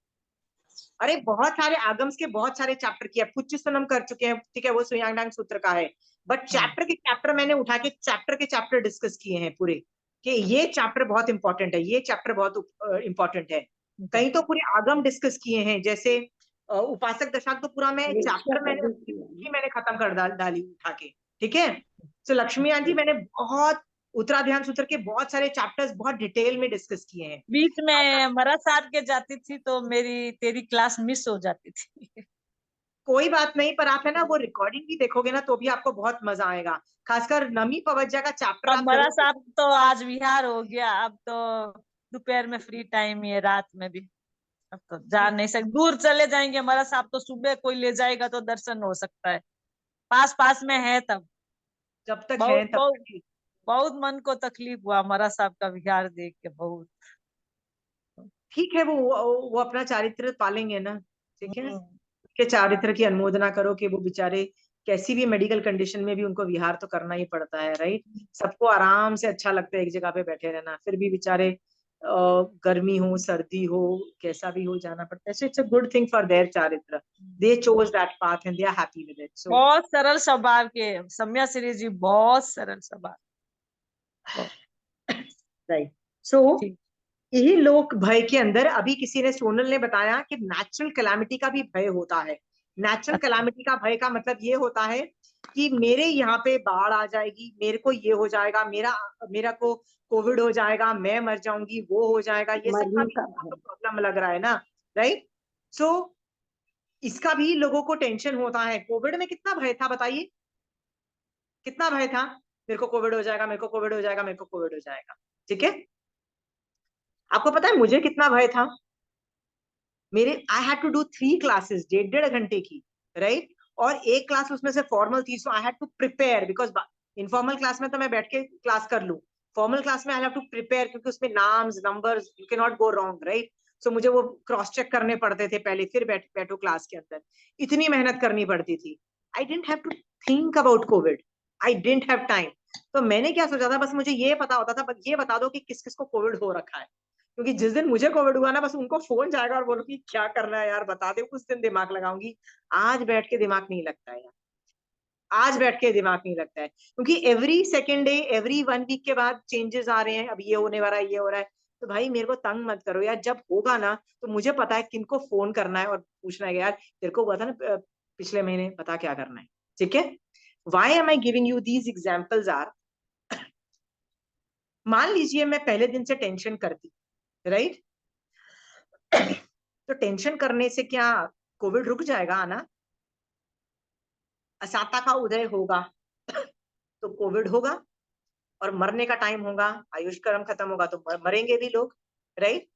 अरे बहुत सारे आगम्स के बहुत सारे चैप्टर किया, पुच्छ सनम कर चुके हैं, ठीक है, वो सुयांगडांग सूत्र का है। बट चैप्टर के चैप्टर मैंने उठा के चैप्टर के चैप्टर डिस्कस किए हैं पूरे, कि ये चैप्टर बहुत इंपॉर्टेंट है, ये चैप्टर बहुत इंपॉर्टेंट है। कहीं तो पूरे आगम डिस्कस किए हैं, जैसे उपासक दशाक तो पूरा मैं चैप्टर मैंने खत्म कर डाली उठा के, ठीक है? तो लक्ष्मी आंटी, मैंने बहुत उत्तराध्यान सूत्र के बहुत सारे चैप्टर्स बहुत डिटेल में डिस्कस किए हैं। बीच में महाराज साहब के जाती थी तो तेरी क्लास मिस हो जाती थी। कोई बात नहीं, पर आप है ना वो रिकॉर्डिंग भी देखोगे ना तो भी आपको बहुत मजा आएगा। खासकर नमी पवज्जा का चैप्टर अब आप महाराज जरूर। साहब तो आज विहार हो गया, अब तो दोपहर में फ्री टाइम ही है, रात में भी अब तो जा नहीं सकते, दूर चले जाएंगे महाराज साहब तो सुबह कोई ले जाएगा तो दर्शन हो सकता है, पास पास में है तब। जब तक है बहुत तब बहुत तक ही। बहुत मन को तकलीफ हुआ महाराज साहब का विहार देख के, बहुत। ठीक है, वो अपना चारित्र पालेंगे ना, ठीक है? हम्म। के चारित्र की अनुमोदना करो कि वो बेचारे कैसी भी मेडिकल कंडीशन में भी उनको विहार तो करना ही पड़ता है, राइट? सबको आराम से अच्छा लगता है एक जगह पे बैठे रहना, फिर भी बेचारे गर्मी हो सर्दी हो कैसा भी हो जाना पड़ता है। So it's a good thing for their चारित्र, they chose that path and they are happy with it. So बहुत सरल स्वभाव के सम्या श्री जी, बहुत सरल स्वभाव। राइट। सो ठीक। यही लोक भय के अंदर अभी किसी ने, सोनल ने बताया कि नेचुरल कैलामिटी का भी भय होता है। नेचुरल कैलामिटी का भय का मतलब ये होता है कि मेरे यहाँ पे बाढ़ आ जाएगी, मेरे को ये हो जाएगा, मेरा को कोविड हो जाएगा, मैं मर जाऊंगी, वो हो जाएगा, ये सब का मरने भी का भय। प्रॉब्लम लग रहा है ना, राइट? सो इसका भी लोगों को टेंशन होता है। कोविड में कितना भय था बताइए, कितना भय था? मेरे को कोविड हो जाएगा, मेरे को कोविड हो जाएगा, मेरे को कोविड हो जाएगा, ठीक है? आपको पता है मुझे कितना भय था? मेरे I had to do 3 classes, 1.5 घंटे की, राइट? और एक क्लास उसमें से फॉर्मल थी, so I had to prepare, because informal class में तो मैं बैठ के क्लास कर लूं, फॉर्मल क्लास में आई हैव टू प्रिपेयर, क्योंकि उसमें नाम्स numbers you can not go wrong, right? So मुझे वो क्रॉस चेक करने पड़ते थे पहले, फिर बैठो क्लास के अंदर, इतनी मेहनत करनी पड़ती थी। I didn't have to think about Covid, I didn't have time. तो मैंने क्या सोचा था, बस मुझे ये पता होता था, बस ये बता दो कि किस किस को कोविड हो रखा है, क्योंकि जिस दिन मुझे कोविड हुआ ना, बस उनको फोन जाएगा और बोलो कि क्या करना है यार बता दे, उस दिन दिमाग लगाऊंगी। आज बैठ के दिमाग नहीं लगता है यार, आज बैठ के दिमाग नहीं लगता है, क्योंकि every second day, every 1 week के बाद चेंजेस आ रहे हैं, अब ये होने वाला है, ये हो रहा है। तो भाई मेरे को तंग मत करो यार, जब होगा ना तो मुझे पता है किनको फोन करना है और पूछना है कि यार तेरे को हुआ था ना पिछले महीने, बता क्या करना है, ठीक है। Why am I giving you these examples are, मान लीजिए मैं पहले दिन से टेंशन करती, राइट, तो टेंशन करने से क्या कोविड रुक जाएगा आना? असाता का उदय होगा तो कोविड होगा, और मरने का टाइम होगा, आयुष कर्म खत्म होगा तो मरेंगे भी लोग, राइट।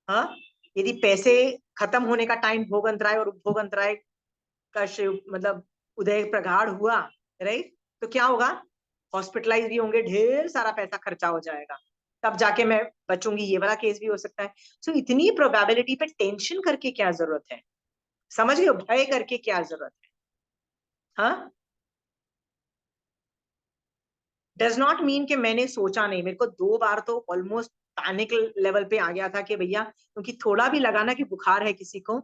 हाँ, यदि पैसे खत्म होने का टाइम भोग अंतराय और उपभोग अंतराय का मतलब उदय प्रगाढ़ हुआ, राइट, तो क्या होगा? हॉस्पिटलाइज भी होंगे, ढेर सारा पैसा खर्चा हो जाएगा, तब जाके मैं बचूंगी, ये वाला केस भी हो सकता है। सो इतनी प्रोबेबिलिटी पे टेंशन करके क्या जरूरत है? समझ गए हो? भय करके क्या जरूरत है? हाँ, डज नॉट मीन कि मैंने सोचा नहीं। मेरे को 2 बार तो ऑलमोस्ट पैनिक लेवल पे आ गया था कि भैया, क्योंकि थोड़ा भी लगा ना कि बुखार है किसी को,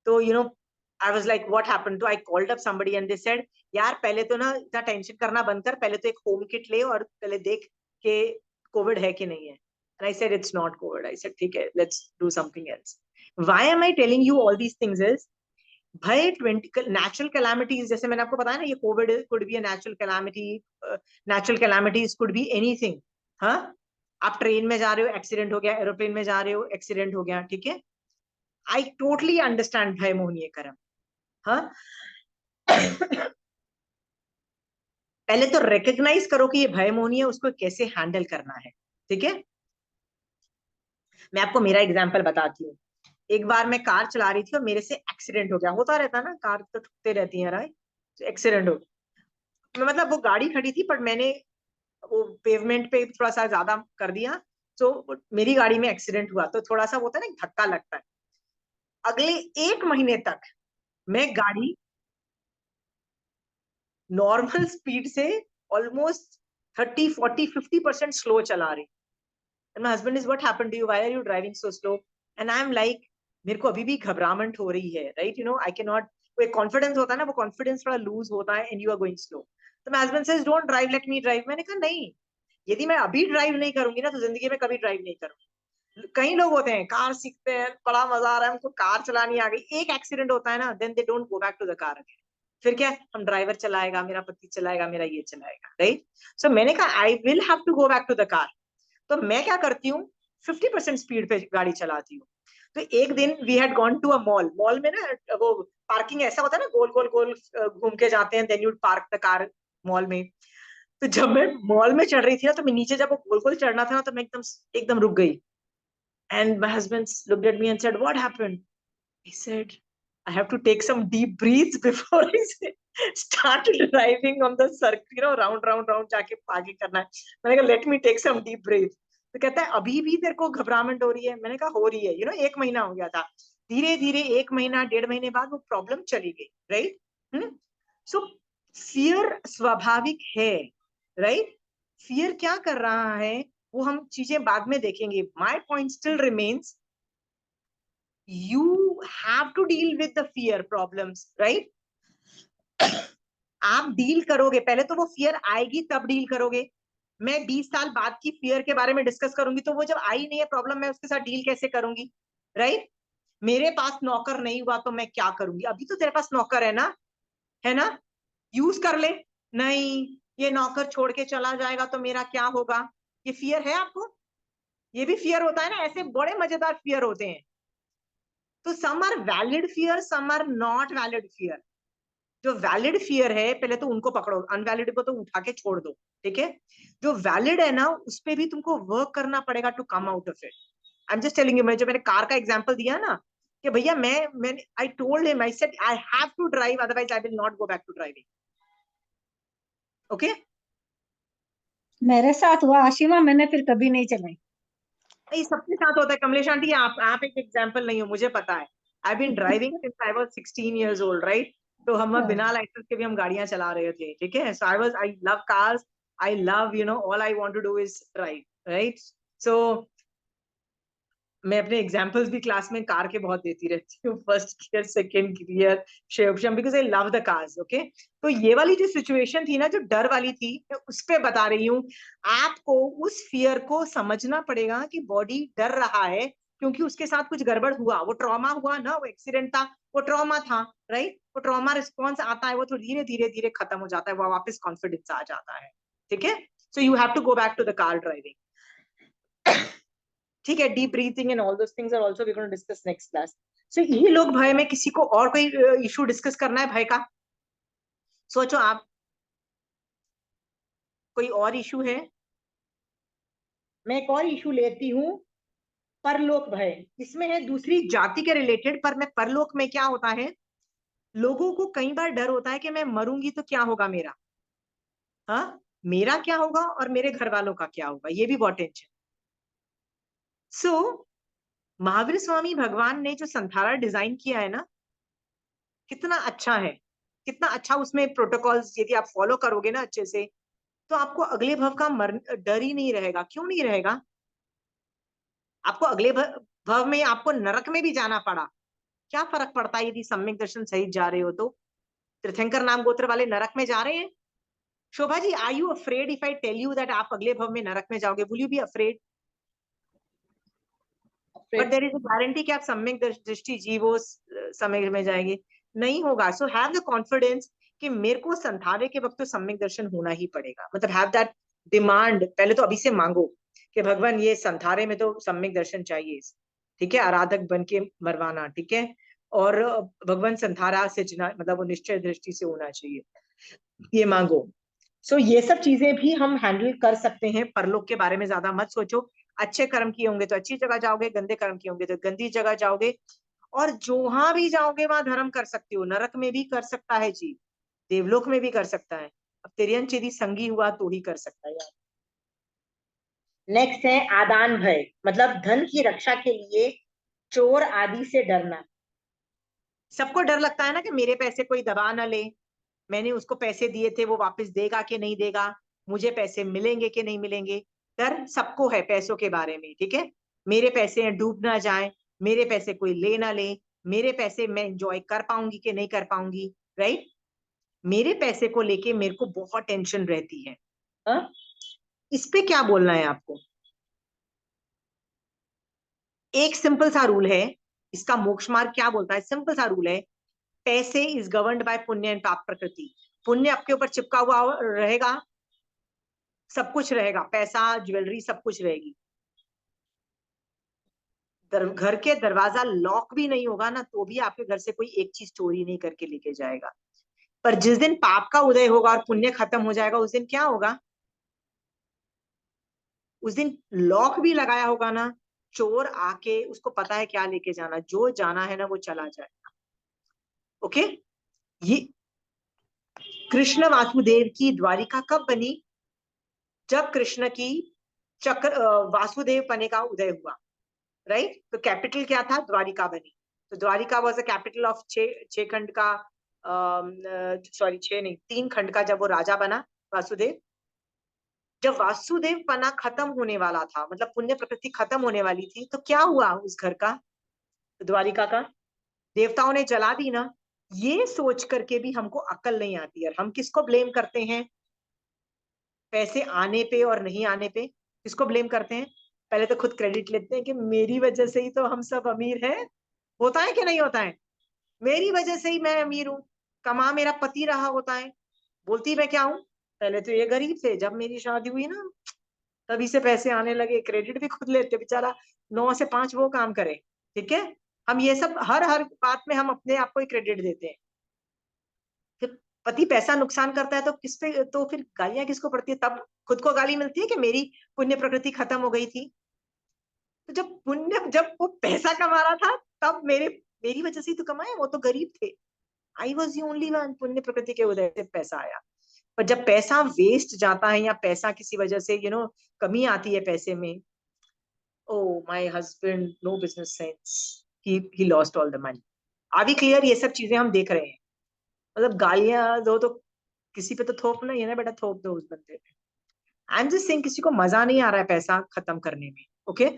तो I was like what happened, तो I called up somebody and they said यार पहले तो ना इतना टेंशन करना बंद कर, पहले तो एक होम किट ले और पहले देख के कोविड है कि नहीं है। And I said it's not Covid. I said ठीक है, let's do something else. Why am I telling you all these things is, भाई 20 नेचुरल कैलामिटीज, जैसे मैंने आपको बताया ना, ये Covid could be a natural calamity, natural calamities could be anything. हाँ, आप ट्रेन में जा रहे हो, एक्सीडेंट हो गया, एरोप्लेन में जा रहे हो, एक्सीडेंट हो गया, ठीक है। आई टोटली अंडरस्टैंड भय मोहनीय करम। हाँ, पहले तो रिकग्नाइज करो कि ये भय मोहनी है, उसको कैसे हैंडल करना है, ठीक है। मैं आपको मेरा एग्जांपल बताती हूँ। एक बार मैं कार चला रही थी और मेरे से एक्सीडेंट हो गया, होता रहता ना, कार तो ठुकते रहती है, राइट। एक्सीडेंट हो गया, मतलब वो गाड़ी खड़ी थी पर मैंने वो पेवमेंट पे थोड़ा सा ज्यादा कर दिया, तो मेरी गाड़ी में एक्सीडेंट हुआ, तो थोड़ा सा होता है ना, धक्का लगता है। अगले 1 महीने तक मैं गाड़ी नॉर्मल स्पीड से ऑलमोस्ट 30, 40, 50% स्लो चला रही। And my husband is, what happened to you? Why are you driving so slow? And I'm like, मेरे को अभी भी घबराहट हो रही है, राइट, आई कैन नॉट, वो एक कॉन्फिडेंस होता है ना, वो कॉन्फिडेंस थोड़ा लूज होता है, and you are going slow. तो my husband says don't drive, let me drive। मैंने कहा नहीं, यदि मैं अभी ड्राइव नहीं करूंगी ना तो जिंदगी में कभी ड्राइव नहीं करूंगी। कई लोग होते हैं कार सीखते हैं, बड़ा मजा आ रहा है उनको, कार चलानी आ गई, एक एक्सीडेंट होता है ना, then they don't go back to the car again. फिर क्या, हम ड्राइवर चलाएगा, मेरा पति चलाएगा, मेरा ये चलाएगा, राइट। सो मैंने कहा I will have to go back to the car. तो मैं क्या करती हूँ, 50% स्पीड पे गाड़ी चलाती हूँ। तो एक दिन we had gone to a mall, mall में ना वो पार्किंग ऐसा होता है ना, गोल गोल गोल घूम के जाते हैं, then you park the car mall में। तो जब मैं मॉल में चढ़ रही थी ना, तो मैं नीचे जब वो गोल गोल चढ़ना था ना, तो मैं एकदम एकदम रुक गई। And my husband looked at me and said what happened. I said I have to take some deep breaths before I start driving on the circuit, round round round जाके आगे करना है। मैंने कहा let me take some deep breath. तो कहता है अभी भी तेरे को घबराहट हो रही है? मैंने कहा हो रही है, 1 महीना हो गया था। धीरे धीरे 1 महीना 1.5 महीने बाद वो प्रॉब्लम चली गई, राइट। सो फियर स्वाभाविक है, राइट। फियर क्या कर रहा है वो हम चीजें बाद में देखेंगे। My point still remains, you have to deal with the fear problems, right? आप डील करोगे, पहले तो वो फियर आएगी तब डील करोगे। मैं 20 साल बाद की फियर के बारे में डिस्कस करूंगी, तो वो जब आई नहीं है प्रॉब्लम, मैं उसके साथ डील कैसे करूंगी, राइट। मेरे पास नौकर नहीं हुआ तो मैं क्या करूंगी? अभी तो तेरे पास नौकर है ना, यूज कर ले। नहीं, ये नौकर छोड़ के चला जाएगा तो मेरा क्या होगा? ये फियर है आपको? ये भी फियर होता है ना, ऐसे बड़े मजेदार फियर होते हैं। तो some are valid fear, some are not valid fear. जो वैलिड फियर है पहले तो उनको पकड़ो, अनवैलिड को तो उठा के छोड़ दो, ठीक है। जो वैलिड है ना, उस पे भी तुमको वर्क करना पड़ेगा to come out of it. I am just telling you, मैं जो मैंने कार का एग्जांपल दिया ना, कि भैया मैं I told him, I said I have to drive, otherwise I will not go back to driving. Okay, मेरे साथ हुआ आशिमा, मैंने फिर कभी नहीं चलाई। ये सबके साथ होता है कमलेश आंटी, आप एक एग्जांपल नहीं हो, मुझे पता है। I been driving since I was 16 years old, right. तो हम हाँ। बिना लाइसेंस के भी हम गाड़ियां चला रहे थे, ठीक है। So I love cars, I love all I want to do is drive, right. So मैं अपने एग्जाम्पल्स भी क्लास में कार के बहुत देती रहती हूँ, फर्स्ट गियर, सेकंड गियर, शेप्शम, because I love the cars, okay. तो ये वाली जो सिचुएशन थी ना, जो डर वाली थी, मैं उस पे बता रही हूँ। आपको उस फियर को समझना पड़ेगा कि बॉडी डर रहा है क्योंकि उसके साथ कुछ गड़बड़ हुआ, वो ट्रॉमा हुआ ना, वो एक्सीडेंट था, वो ट्रॉमा था, राइट। वो ट्रॉमा रिस्पॉन्स आता है, वो तो धीरे धीरे धीरे खत्म हो जाता है, वो वापस कॉन्फिडेंस आ जाता है, ठीक है। So you have to go back to the car driving, ठीक है। Deep breathing and all those things are also we gonna discuss next class. So ये लोग भय में, किसी को और कोई इशू डिस्कस करना है भय का? सोचो आप, कोई और इशू है? मैं एक और इशू लेती हूँ, परलोक भय। इसमें है दूसरी जाति के रिलेटेड, पर मैं परलोक में क्या होता है, लोगों को कई बार डर होता है कि मैं मरूंगी तो क्या होगा मेरा, हाँ, मेरा क्या होगा और मेरे घर वालों का क्या होगा, ये भी बहुत टेंशन। सो महावीर स्वामी भगवान ने जो संथारा डिजाइन किया है ना, कितना अच्छा है, कितना अच्छा उसमें प्रोटोकॉल्स, यदि आप फॉलो करोगे ना अच्छे से, तो आपको अगले भव का डर ही नहीं रहेगा। क्यों नहीं रहेगा? आपको अगले भव में आपको नरक में भी जाना पड़ा, क्या फर्क पड़ता है यदि सम्यक दर्शन सहित जा रहे हो तो? तीर्थंकर नाम गोत्र वाले नरक में जा रहे हैं। Shobha ji, are you afraid if I tell you that आप अगले भव में नरक में जाओगे? Will you be afraid? But there is a guarantee कि आप सम्यक दृष्टि जीवो समय में जाएंगे? नहीं होगा। सो हैव द कॉन्फिडेंस कि मेरे को संथावे के वक्त तो सम्यक दर्शन होना ही पड़ेगा, मतलब हैव दैट डिमांड, पहले तो अभी से मांगो कि भगवान ये संथारे में तो सम्यक दर्शन चाहिए, ठीक है, आराधक बन के मरवाना, ठीक है। और भगवान संथारा से मतलब वो निश्चय दृष्टि से होना चाहिए, ये मांगो। सो ये सब चीजें भी हम हैंडल कर सकते हैं। परलोक के बारे में ज्यादा मत सोचो। अच्छे कर्म किए होंगे तो अच्छी जगह जाओगे, गंदे कर्म किए होंगे तो गंदी जगह जाओगे। और जहां भी जाओगे वहां धर्म कर सकते हो, नरक में भी कर सकता है जी, देवलोक में भी कर सकता है। अब तिर्यंच यदि संगी हुआ तो ही कर सकता है यार। नेक्स्ट है आदान भय, मतलब धन की रक्षा के लिए चोर आदि से डरना। सबको डर लगता है ना कि मेरे पैसे कोई दबा ना ले, मैंने उसको पैसे दिए थे, वो वापस देगा कि नहीं देगा, मुझे पैसे मिलेंगे कि नहीं मिलेंगे। डर सबको है पैसों के बारे में, ठीक है। मेरे पैसे डूब ना जाए, मेरे पैसे कोई ले ना ले, मेरे पैसे मैं एंजॉय कर पाऊंगी कि नहीं कर पाऊंगी, राइट। मेरे पैसे को लेके मेरे को बहुत टेंशन रहती है। हा? इस पे क्या बोलना है आपको? एक सिंपल सा रूल है, इसका मोक्ष मार्ग क्या बोलता है, सिंपल सा रूल है। पैसे इज गवर्न्ड बाय पुण्य एंड पाप प्रकृति। पुण्य आपके ऊपर चिपका हुआ रहेगा, सब कुछ रहेगा, पैसा, ज्वेलरी, सब कुछ रहेगी। घर के दरवाजा लॉक भी नहीं होगा ना, तो भी आपके घर से कोई एक चीज चोरी नहीं करके लेके जाएगा। पर जिस दिन पाप का उदय होगा और पुण्य खत्म हो जाएगा, उस दिन क्या होगा? उस दिन लॉक भी लगाया होगा ना, चोर आके उसको पता है क्या लेके जाना, जो जाना है ना वो चला जाएगा। ओके। ये कृष्ण वासुदेव की द्वारिका कब बनी? जब कृष्ण की वासुदेव पने का उदय हुआ, राइट। तो कैपिटल क्या था? द्वारिका बनी। तो Dwarka was a capital of छह खंड का, सॉरी छह नहीं, 3 खंड का जब वो राजा बना वासुदेव। जब वासुदेव पना खत्म होने वाला था, मतलब पुण्य प्रकृति खत्म होने वाली थी, तो क्या हुआ उस घर का, द्वारिका का? देवताओं ने जला दी ना। ये सोच करके भी हमको अकल नहीं आती है। हम किसको ब्लेम करते हैं पैसे आने पे और नहीं आने पे? किसको ब्लेम करते हैं? पहले तो खुद क्रेडिट लेते हैं कि मेरी वजह से ही तो हम सब अमीर हैं। होता है कि नहीं होता है? मेरी वजह से ही मैं अमीर हूँ, कमा मेरा पति रहा होता है। बोलती मैं क्या हूँ, पहले तो ये गरीब थे, जब मेरी शादी हुई ना तभी से पैसे आने लगे। क्रेडिट भी खुद लेते, बेचारा 9 से 5 वो काम करे, ठीक है। हम ये सब हर हर बात में हम अपने आप को ही क्रेडिट देते हैं। फिर पति पैसा नुकसान करता है तो किस पे, तो फिर गालियां किसको पड़ती है? तब खुद को गाली मिलती है कि मेरी पुण्य प्रकृति खत्म हो गई थी। तो जब वो पैसा कमा रहा था, तब मेरी वजह से ही तो कमाए, वो तो गरीब थे। I was the only one, पुण्य प्रकृति के उदय से पैसा आया। पर जब पैसा वेस्ट जाता है या पैसा किसी वजह से कमी आती है पैसे में, oh my husband no business sense, he lost all the money. Are we clear? ये सब चीजें हम देख रहे हैं। मतलब गालियां दो तो किसी पे तो थोप नहीं है ना बेटा, थोप दो उस बंदे पे। आई एम जस्ट सेइंग किसी को मजा नहीं आ रहा है पैसा खत्म करने में, ओके?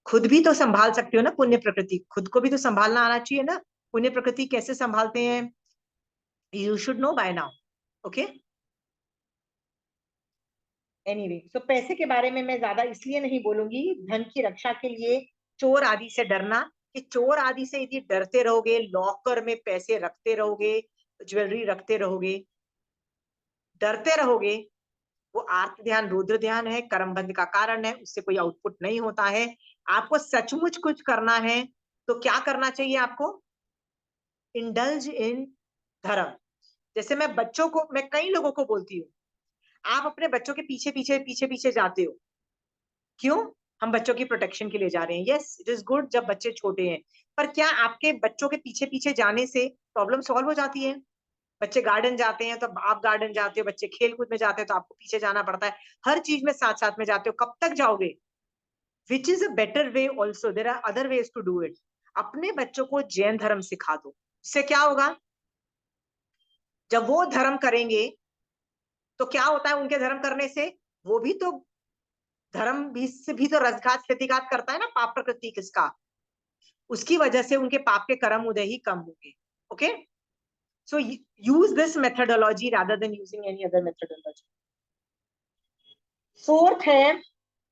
खुद भी तो संभाल सकते हो ना पुण्य प्रकृति, खुद को भी तो संभालना आना चाहिए ना। पुण्य प्रकृति कैसे संभालते हैं, you should know by now, okay? Anyway, तो पैसे के बारे में मैं ज्यादा इसलिए नहीं बोलूंगी, धन की रक्षा के लिए चोर आदि से डरना, कि चोर आदि से यदि डरते रहोगे, लॉकर में पैसे रखते रहोगे, ज्वेलरी रखते रहोगे, डरते रहोगे, वो आर्त ध्यान रुद्र ध्यान है, कर्म बंध का कारण है, उससे कोई आउटपुट नहीं होता है। आपको सचमुच कुछ करना है तो क्या करना चाहिए आपको? इंडल्ज इन धर्म। जैसे मैं बच्चों को, मैं कई लोगों को बोलती हूँ, आप अपने बच्चों के पीछे पीछे पीछे पीछे जाते हो, क्यों? हम बच्चों की प्रोटेक्शन के लिए जा रहे हैं, यस इट इज गुड जब बच्चे छोटे हैं, पर क्या आपके बच्चों के पीछे पीछे जाने से प्रॉब्लम सॉल्व हो जाती है? बच्चे गार्डन जाते हैं तो आप गार्डन जाते हो, बच्चे खेल कूद में जाते हैं तो आपको पीछे जाना पड़ता है, हर चीज में साथ साथ में जाते हो, कब तक जाओगे? Which is a better way also, there are other ways to do it. अपने बच्चों को जैन धर्म सिखा दो, इससे क्या होगा? जब वो धर्म करेंगे तो क्या होता है उनके धर्म करने से? वो भी तो धर्म भी से भी तो रसघात स्थितिघात करता है ना, पाप प्रकृति किसका, उसकी वजह से उनके पाप के कर्म उदय ही कम होंगे, okay? So use this methodology rather than using any other methodology. Fourth है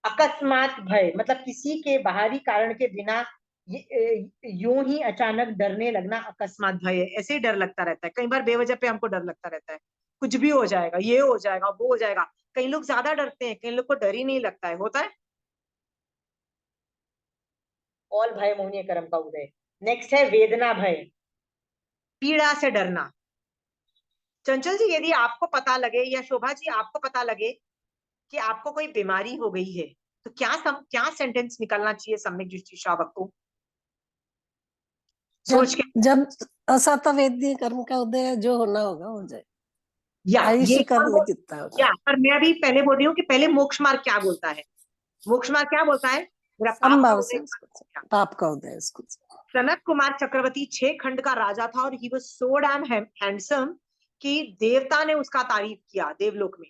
अकस्मात भय, मतलब किसी के बाहरी कारण के बिना यूं ही अचानक डरने लगना अकस्मात भय है। ऐसे ही डर लगता रहता है, कई बार बेवजह पे हमको डर लगता रहता है, कुछ भी हो जाएगा, ये हो जाएगा, वो हो जाएगा। कई लोग ज्यादा डरते हैं, कई लोग को डर ही नहीं लगता है, होता है। ऑल भय मोहिनी कर्म का उदय। नेक्स्ट है वेदना भय, पीड़ा से डरना। चंचल जी, यदि आपको पता लगे, या शोभा जी आपको पता लगे कि आपको कोई बीमारी हो गई है, तो क्या सेंटेंस निकलना चाहिए सम्यक दृष्टि श्रावक को? सोच जब के, जब असत वेद्य कर्म का उदय, जो होना होगा हो जाए, या ये आयुष्य और कर्म वो, कितना होगा। या पर मैं अभी पहले बोल रही हूँ कि पहले मोक्ष मार्ग क्या बोलता है? मोक्ष मार्ग क्या बोलता है? मेरा पाप का संभाव उदय से उसको, पाप का उदय उसको। सनत कुमार चक्रवर्ती 6 खंड का राजा था, और he was so damn handsome कि देवता ने उसका तारीफ किया देवलोक में।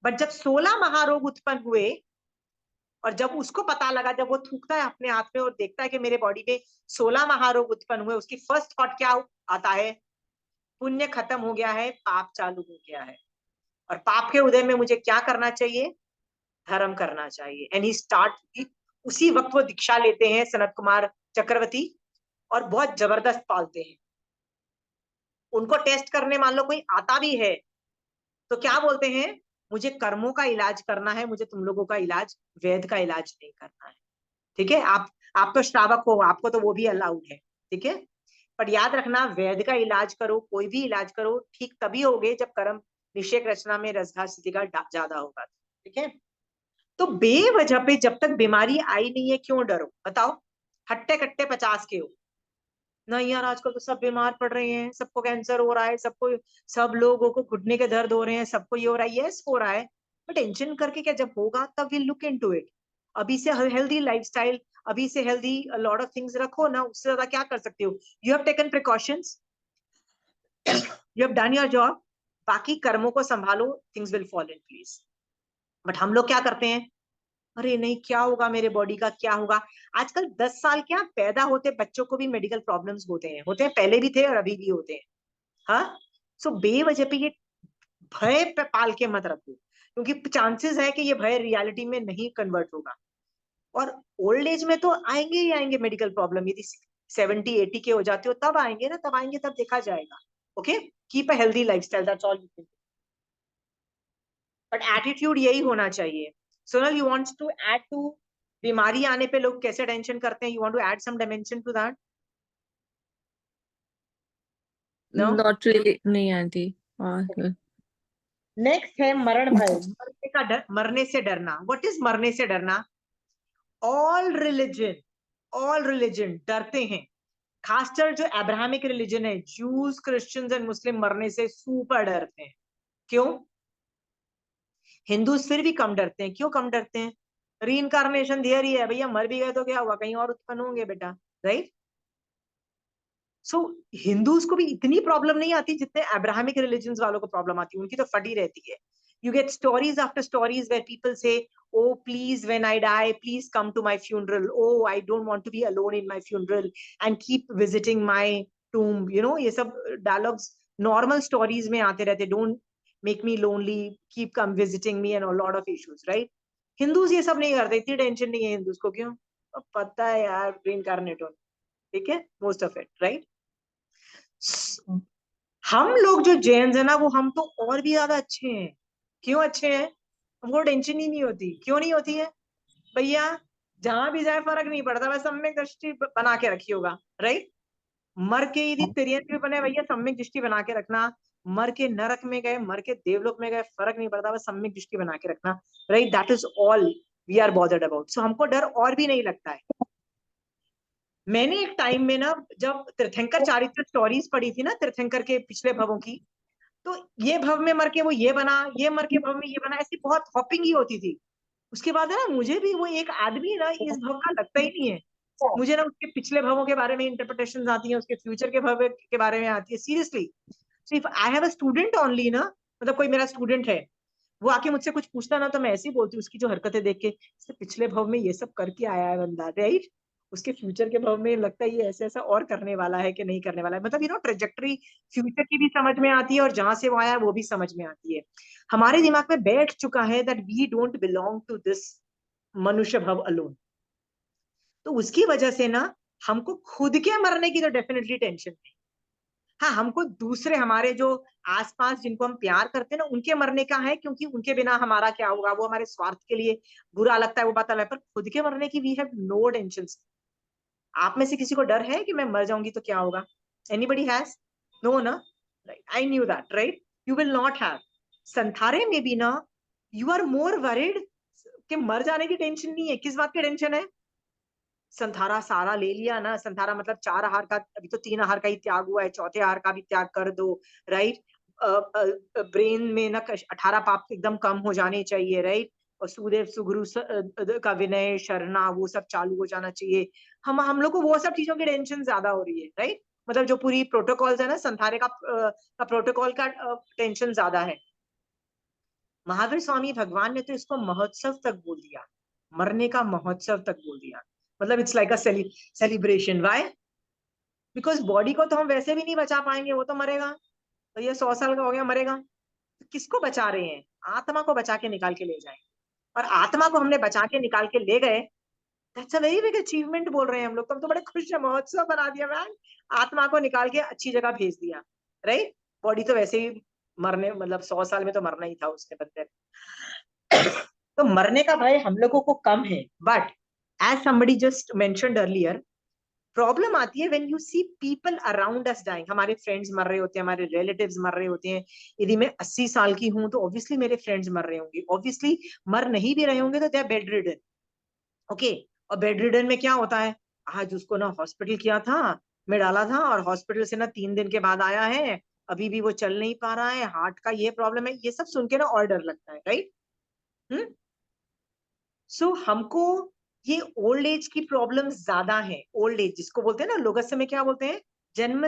बट जब 16 महारोग उत्पन्न हुए, और जब उसको पता लगा, जब वो थूकता है अपने हाथ में और देखता है कि मेरे बॉडी में 16 महारोग उत्पन्न हुए, उसकी फर्स्ट थॉट क्या आता है? पुण्य खत्म हो गया है, पाप चालू हो गया है, और पाप के उदय में मुझे क्या करना चाहिए? धर्म करना चाहिए। एंड ही स्टार्ट, उसी वक्त वो दीक्षा लेते हैं सनत कुमार चक्रवर्ती, और बहुत जबरदस्त पालते हैं। उनको टेस्ट करने मान लो कोई आता भी है, तो क्या बोलते हैं? मुझे कर्मों का इलाज करना है, मुझे तुम लोगों का इलाज, वेद का इलाज नहीं करना है। ठीक है, आप तो श्रावक हो, आपको तो वो भी अलाउड है, ठीक है? पर याद रखना, वेद का इलाज करो, कोई भी इलाज करो, ठीक तभी होगे जब कर्म निषेक रचना में रसघात स्थिति का ज्यादा होगा, ठीक है? तो बेवजह पे जब तक बीमारी आई नहीं है, क्यों डरो? बताओ, हट्टे कट्टे 50 के हो, नहीं यार आजकल तो सब बीमार पड़ रहे हैं, सबको कैंसर हो रहा है, सबको, सब लोगों को घुटने के दर्द हो रहे हैं, सबको ये हो रहा है, यस हो रहा है, पर टेंशन करके क्या, जब होगा तब विल लुक इनटू इट। अभी से हेल्दी लाइफस्टाइल, अभी से हेल्दी लॉट ऑफ थिंग्स रखो ना, उससे ज्यादा क्या कर सकते हो? You have taken precautions, you have done your job, बाकी कर्मों को संभालो, things will fall in place. But हम लोग क्या करते हैं? अरे नहीं, क्या होगा मेरे बॉडी का, क्या होगा? आजकल 10 साल क्या, पैदा होते बच्चों को भी मेडिकल प्रॉब्लम्स होते हैं, पहले भी थे और अभी भी होते हैं। हाँ, सो बेवजह पे ये भय पे पाल के मत रखो, क्योंकि चांसेस है कि ये भय रियलिटी में नहीं कन्वर्ट होगा, और ओल्ड एज में तो आएंगे ही आएंगे मेडिकल प्रॉब्लम। यदि 70-80 के हो जाते हो तब आएंगे ना, तब आएंगे, तब देखा जाएगा, okay? Keep a healthy lifestyle, that's all you can. But attitude यही होना चाहिए। Sonal, you wants to add to, बीमारी आने पे लोग कैसे टेंशन करते हैं, you want to add some dimension to that? No? Not really, नहीं आंटी। और नेक्स्ट है मरण भय, मरने का डर, मरने से डरना। व्हाट इज मरने से डरना? ऑल रिलीजन डरते हैं, खासकर जो अब्राहमिक रिलीजन है, जूस, क्रिश्चियंस एंड मुस्लिम मरने से सुपर डरते हैं। क्यों? हिंदू फिर भी कम डरते हैं, क्यों कम डरते हैं? रीइंकारनेशन थियरी है भैया, मर भी गए तो क्या हुआ, कहीं और उत्पन्न होंगे बेटा, राइट? सो हिंदूज को भी इतनी प्रॉब्लम नहीं आती जितने अब्राहमिक रिलीजन्स वालों को प्रॉब्लम आती है, उनकी तो फटी रहती है. You get stories after stories where people say, oh, please, when I die, please come to my funeral. Oh, I don't want to be alone in my funeral and keep visiting my tomb. You know, ये सब dialogues, normal stories में आते रहते. Don't make me lonely, keep come visiting me and a lot of issues, right? Hindus ये सब नहीं करते, इतनी टेंशन नहीं है हिंदूज को. क्यों? पता है यार, reincarnate हो, ठीक है, most of it, right? हम लोग जो जैन्स है ना, वो हम तो और भी ज्यादा अच्छे हैं. क्यों अच्छे हैं? हमको टेंशन ही नहीं होती. क्यों नहीं होती है भैया? जहां भी जाए फर्क नहीं पड़ता, बस सम्यक दृष्टि बना के रखी होगा, राइट? मर के यदि तिर्यंत भी बने भैया, सम्यक दृष्टि बना के रखना. मर के नरक में गए, मर के देवलोक में गए, फर्क नहीं पड़ता, बस सम्यक दृष्टि बना के रखना, right? That is all we are bothered about. So हमको डर और भी नहीं लगता है. मैंने एक टाइम में ना, जब तीर्थंकर चारित्र स्टोरीज पढ़ी थी ना, तीर्थंकर के पिछले भवों की, तो ये भव में मर के वो ये बना, ये मर के भव में ये बना, ऐसी बहुत हॉपिंग ही होती थी. उसके बाद है ना, मुझे भी वो एक आदमी ना इस भव का लगता ही नहीं है. मुझे ना उसके पिछले भवों के बारे में इंटरप्रिटेशन आती है, उसके फ्यूचर के भव के बारे में आती है, seriously. So if I have a student only ना, मतलब कोई मेरा स्टूडेंट है, वो आके मुझसे कुछ पूछता ना, तो मैं ऐसे ही बोलती हूँ उसकी जो हरकतें देख के, पिछले भव में ये सब करके आया है बंदा, राइट? उसके फ्यूचर के भव में लगता है ये ऐसा ऐसा और करने वाला है कि नहीं करने वाला है. मतलब ट्रेजेक्टरी फ्यूचर की भी समझ में आती है, और जहां से वो आया है वो भी समझ में आती है. हमारे दिमाग में बैठ चुका है that we don't belong to this मनुष्य भव अलोन. तो उसकी वजह से ना, हमको खुद के मरने की तो डेफिनेटली टेंशन नहीं. हाँ, हमको दूसरे हमारे जो आसपास जिनको हम प्यार करते हैं ना, उनके मरने का है, क्योंकि उनके बिना हमारा क्या होगा, वो हमारे स्वार्थ के लिए बुरा लगता है, वो बात अलग है. पर खुद के मरने की वी हैव नो टेंशन. आप में से किसी को डर है कि मैं मर जाऊंगी तो क्या होगा? Anybody has? नो ना, right? I knew that, right? You will not have. संथारे में भी ना, यू आर मोर वरिड कि मर जाने की टेंशन नहीं है. किस बात की टेंशन है? संथारा सारा ले लिया ना, संथारा मतलब 4 आहार का, अभी तो 3 आहार का ही त्याग हुआ है, चौथे आहार का भी त्याग कर दो, राइट? ब्रेन में ना 18 पाप एकदम कम हो जाने चाहिए, राइट? और सुदेव सुगुरु का विनय शरणा, वो सब चालू हो जाना चाहिए. हम लोग को वो सब चीजों की टेंशन ज्यादा हो रही है, राइट? मतलब जो पूरी प्रोटोकॉल्स है ना, संथारे का प्रोटोकॉल का टेंशन ज्यादा है. महावीर स्वामी भगवान ने तो इसको महोत्सव तक बोल दिया, मरने का महोत्सव तक बोल दिया. मतलब it's like a celebration. Why? Because body को तो हम वैसे भी नहीं बचा पाएंगे, वो तो मरेगा. तो ये 100 साल का हो गया, मरेगा. तो किसको बचा रहे हैं? आत्मा को बचा के निकाल के ले जाए. और आत्मा को हमने बचा के निकाल के ले गए, that's a very big achievement बोल रहे हैं हम लोग. तो हम तो बड़े खुश है, महोत्सव बना दिया मैन, आत्मा को निकाल के अच्छी जगह भेज दिया, राइट? बॉडी तो वैसे ही मरने, मतलब 100 साल में तो मरना ही था उसने बंदे. तो मरने का भय हम लोगों को कम है. But as somebody just mentioned earlier, problem आती है when you see people around us dying. हमारे फ्रेंड्स मर रहे होते हैं, हमारे रिलेटिव्स मर रहे होते हैं. यदि मैं 80 साल की हूं तो ऑब्वियसली मेरे फ्रेंड्स मर रहे होंगे, ऑब्वियसली मर नहीं भी रहे होंगे तो they are bedridden. Okay, और बेड रिडन में क्या होता है? आज उसको ना हॉस्पिटल किया था, मैं डाला था, और हॉस्पिटल से ना 3 दिन के बाद आया है, अभी भी वो चल नहीं पा रहा है, हार्ट का ये प्रॉब्लम है. ये सब सुन के ना और डर लगता है, राइट? सो हमको ये ओल्ड एज की प्रॉब्लम ज्यादा है. ओल्ड एज जिसको बोलते हैं ना, लोगस्य में क्या बोलते हैं? जन्म,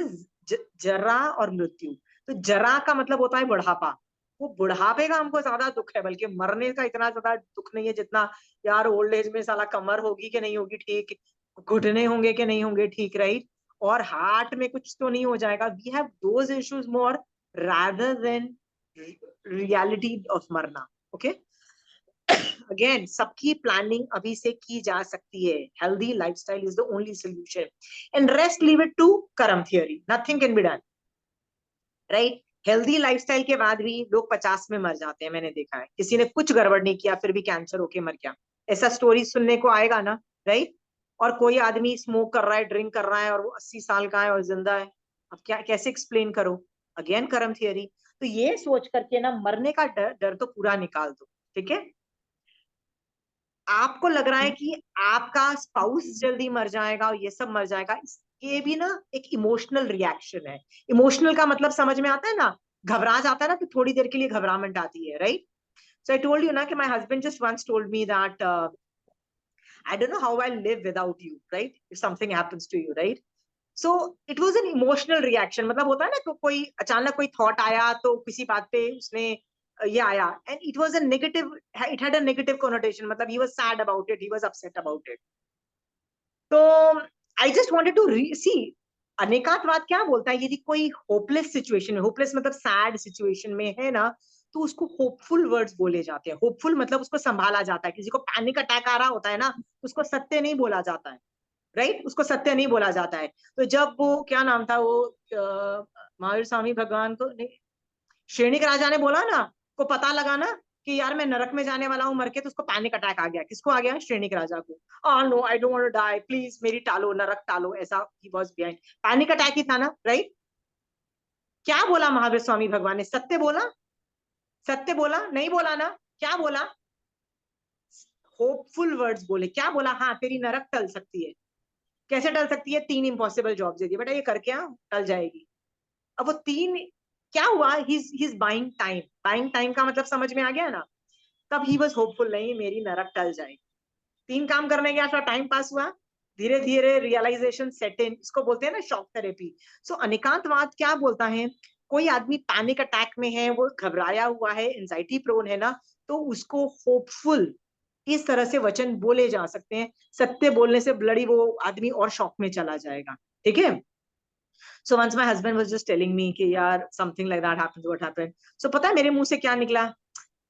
जरा और मृत्यु. तो जरा का मतलब होता है बुढ़ापा. वो बुढ़ापे का हमको ज्यादा दुख है, बल्कि मरने का इतना ज्यादा दुख नहीं है जितना यार ओल्ड एज में साला कमर होगी कि नहीं होगी ठीक, घुटने होंगे कि नहीं होंगे ठीक, राइट? और हार्ट में कुछ तो नहीं हो जाएगा. We have those issues more rather than reality of मरना. ओके, अगेन सबकी प्लानिंग अभी से की जा सकती है. Healthy lifestyle is the only solution, and rest leave it to karma theory. Nothing can be done, right? Healthy lifestyle के बाद भी लोग 50 में मर जाते हैं. मैंने देखा है, किसी ने कुछ गड़बड़ नहीं किया फिर भी कैंसर होके मर गया. ऐसा स्टोरी सुनने को आएगा ना, राइट? और कोई आदमी स्मोक कर रहा है, ड्रिंक कर रहा है, और वो 80 साल का है और जिंदा है. अब क्या, कैसे एक्सप्लेन करो? अगेन कर्म थियोरी. तो ये सोच करके ना, मरने का डर तो पूरा निकाल दो, ठीक है? आपको लग रहा है कि आपका स्पाउस जल्दी मर जाएगा और ये सब मर जाएगा, ये भी ना एक इमोशनल रिएक्शन है. इमोशनल का मतलब समझ में आता है ना? घबरा जाता है ना, तो थोड़ी देर के लिए घबराहट आती है, right? So I told you ना कि my husband just once told me that I don't know how I'll live without you, right? If something happens to you, right? So it was an emotional reaction, मतलब होता है ना तो कोई अचानक कोई थॉट आया तो किसी बात पे उसने ये आया, and it was a negative, it had a negative connotation, मतलब he was sad about it, he was upset about it. तो I just wanted to see अनेकातवाद क्या बोलता है, यदि कोई होपलेस सिचुएशन है, होपलेस मतलब सैड सिचुएशन में है ना, तो उसको होपफुल वर्ड्स बोले जाते हैं. होपफुल मतलब उसको संभाला जाता है. किसी को पैनिक अटैक आ रहा होता है ना, उसको सत्य नहीं बोला जाता है, राइट, उसको सत्य नहीं बोला जाता है. तो जब वो क्या नाम था वो महावीर स्वामी भगवान को नहीं, श्रेणिक राजा ने बोला ना, को पता लगा ना कि यार मैं नरक में जाने वाला हूँ मर के, तो उसको पैनिक अटैक आ गया. किसको आ गया? श्रेणिक राजा को. No I don't want to die, please मेरी टालो, नरक टालो, ऐसा ही वाज बिहाइंड. पैनिक अटैक ही था ना, राइट. क्या बोला महावीर स्वामी भगवान ने? सत्य बोला? सत्य बोला? नहीं बोला ना. क्या बोला? होपफुल वर्ड्स बोले. क्या बोला? हाँ तेरी नरक टल सकती है. कैसे टल सकती है? 3 इम्पॉसिबल जॉब्स दे दिए बेटा, ये करके आ, टल जाएगी. अब वो 3 क्या हुआ? ही बाइंग टाइम. बाइंग टाइम का मतलब समझ में आ गया ना. तब ही वॉज होपफुल, नहीं मेरी नरक टल जाएगी. 3 काम करने गया, थोड़ा टाइम पास हुआ, धीरे धीरे रियलाइजेशन सेट इन, इसको बोलते हैं ना शॉक थेरेपी. सो अनेकांतवाद क्या बोलता है? कोई आदमी पैनिक अटैक में है, वो घबराया हुआ है, एंजाइटी प्रोन है ना, तो उसको होपफुल इस तरह से वचन बोले जा सकते हैं. सत्य बोलने से ब्लडी वो आदमी और शॉक में चला जाएगा. ठीक है. So once my husband was just telling me कि यार something like that happened, what happened. So पता है मेरे मुंह से क्या निकला?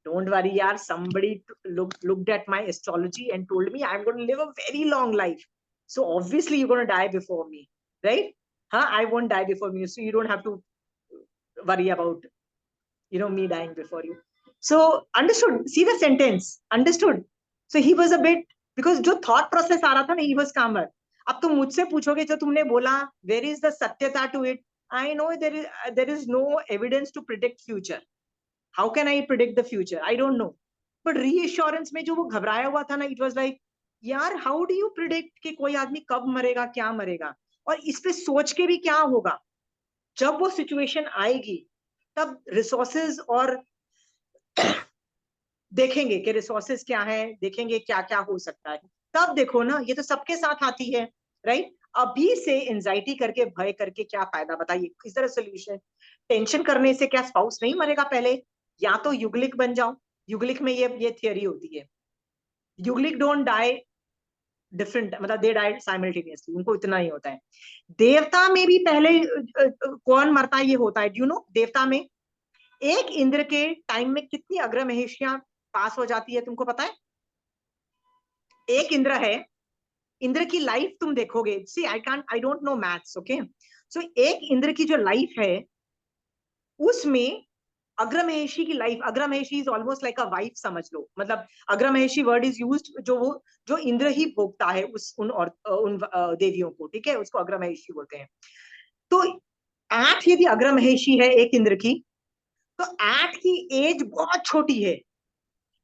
Don't worry, yaar. Somebody looked at my astrology and told me I'm going to live a very long life. So obviously you're going to die before me, right? Huh? I won't die before you, so you don't have to worry about me dying before you. So understood. See the sentence. Understood. So he was a bit, because जो thought process आ रहा था ना, he was calmer. अब तुम मुझसे पूछोगे जो तुमने बोला, where is the satyata to it? I know there is no evidence to predict future. How can I predict the future? I don't know. But reassurance में जो वो घबराया हुआ था ना, it was like, यार how do you predict कि कोई आदमी कब मरेगा, क्या मरेगा, और इस पे सोच के भी क्या होगा. जब वो सिचुएशन आएगी तब रिसोर्सेज और देखेंगे कि रिसोर्सेज क्या है, देखेंगे क्या क्या हो सकता है. तब देखो ना, ये तो सबके साथ आती है, राइट. अभी से एंजाइटी करके, भय करके क्या फायदा? बताइए किस तरह सोल्यूशन. टेंशन करने से क्या स्पाउस नहीं मरेगा पहले? या तो युगलिक बन जाओ. युगलिक में ये थियरी होती है. युगलिक डोंट डाई डिफरेंट, मतलब दे डाई साइमल्टेनियसली, उनको इतना ही होता है. देवता में भी पहले कौन मरता है ये होता है. डू यू नो देवता में एक इंद्र के टाइम में कितनी अग्रमहेशियां पास हो जाती है, तुमको पता है? एक इंद्र है, इंद्र की लाइफ तुम देखोगे. See I don't know maths, okay. So एक इंद्र की जो लाइफ है उसमें अग्रमहेशी की लाइफ, अग्रमहेशी is almost like a wife समझ लो. मतलब अग्रमहेशी वर्ड इज यूज्ड जो इंद्र ही भोगता है उन देवियों को. ठीक है, उसको अग्रमहेशी बोलते हैं. तो 8 यदि अग्रमहेशी है एक इंद्र की, तो 8 की एज बहुत छोटी है.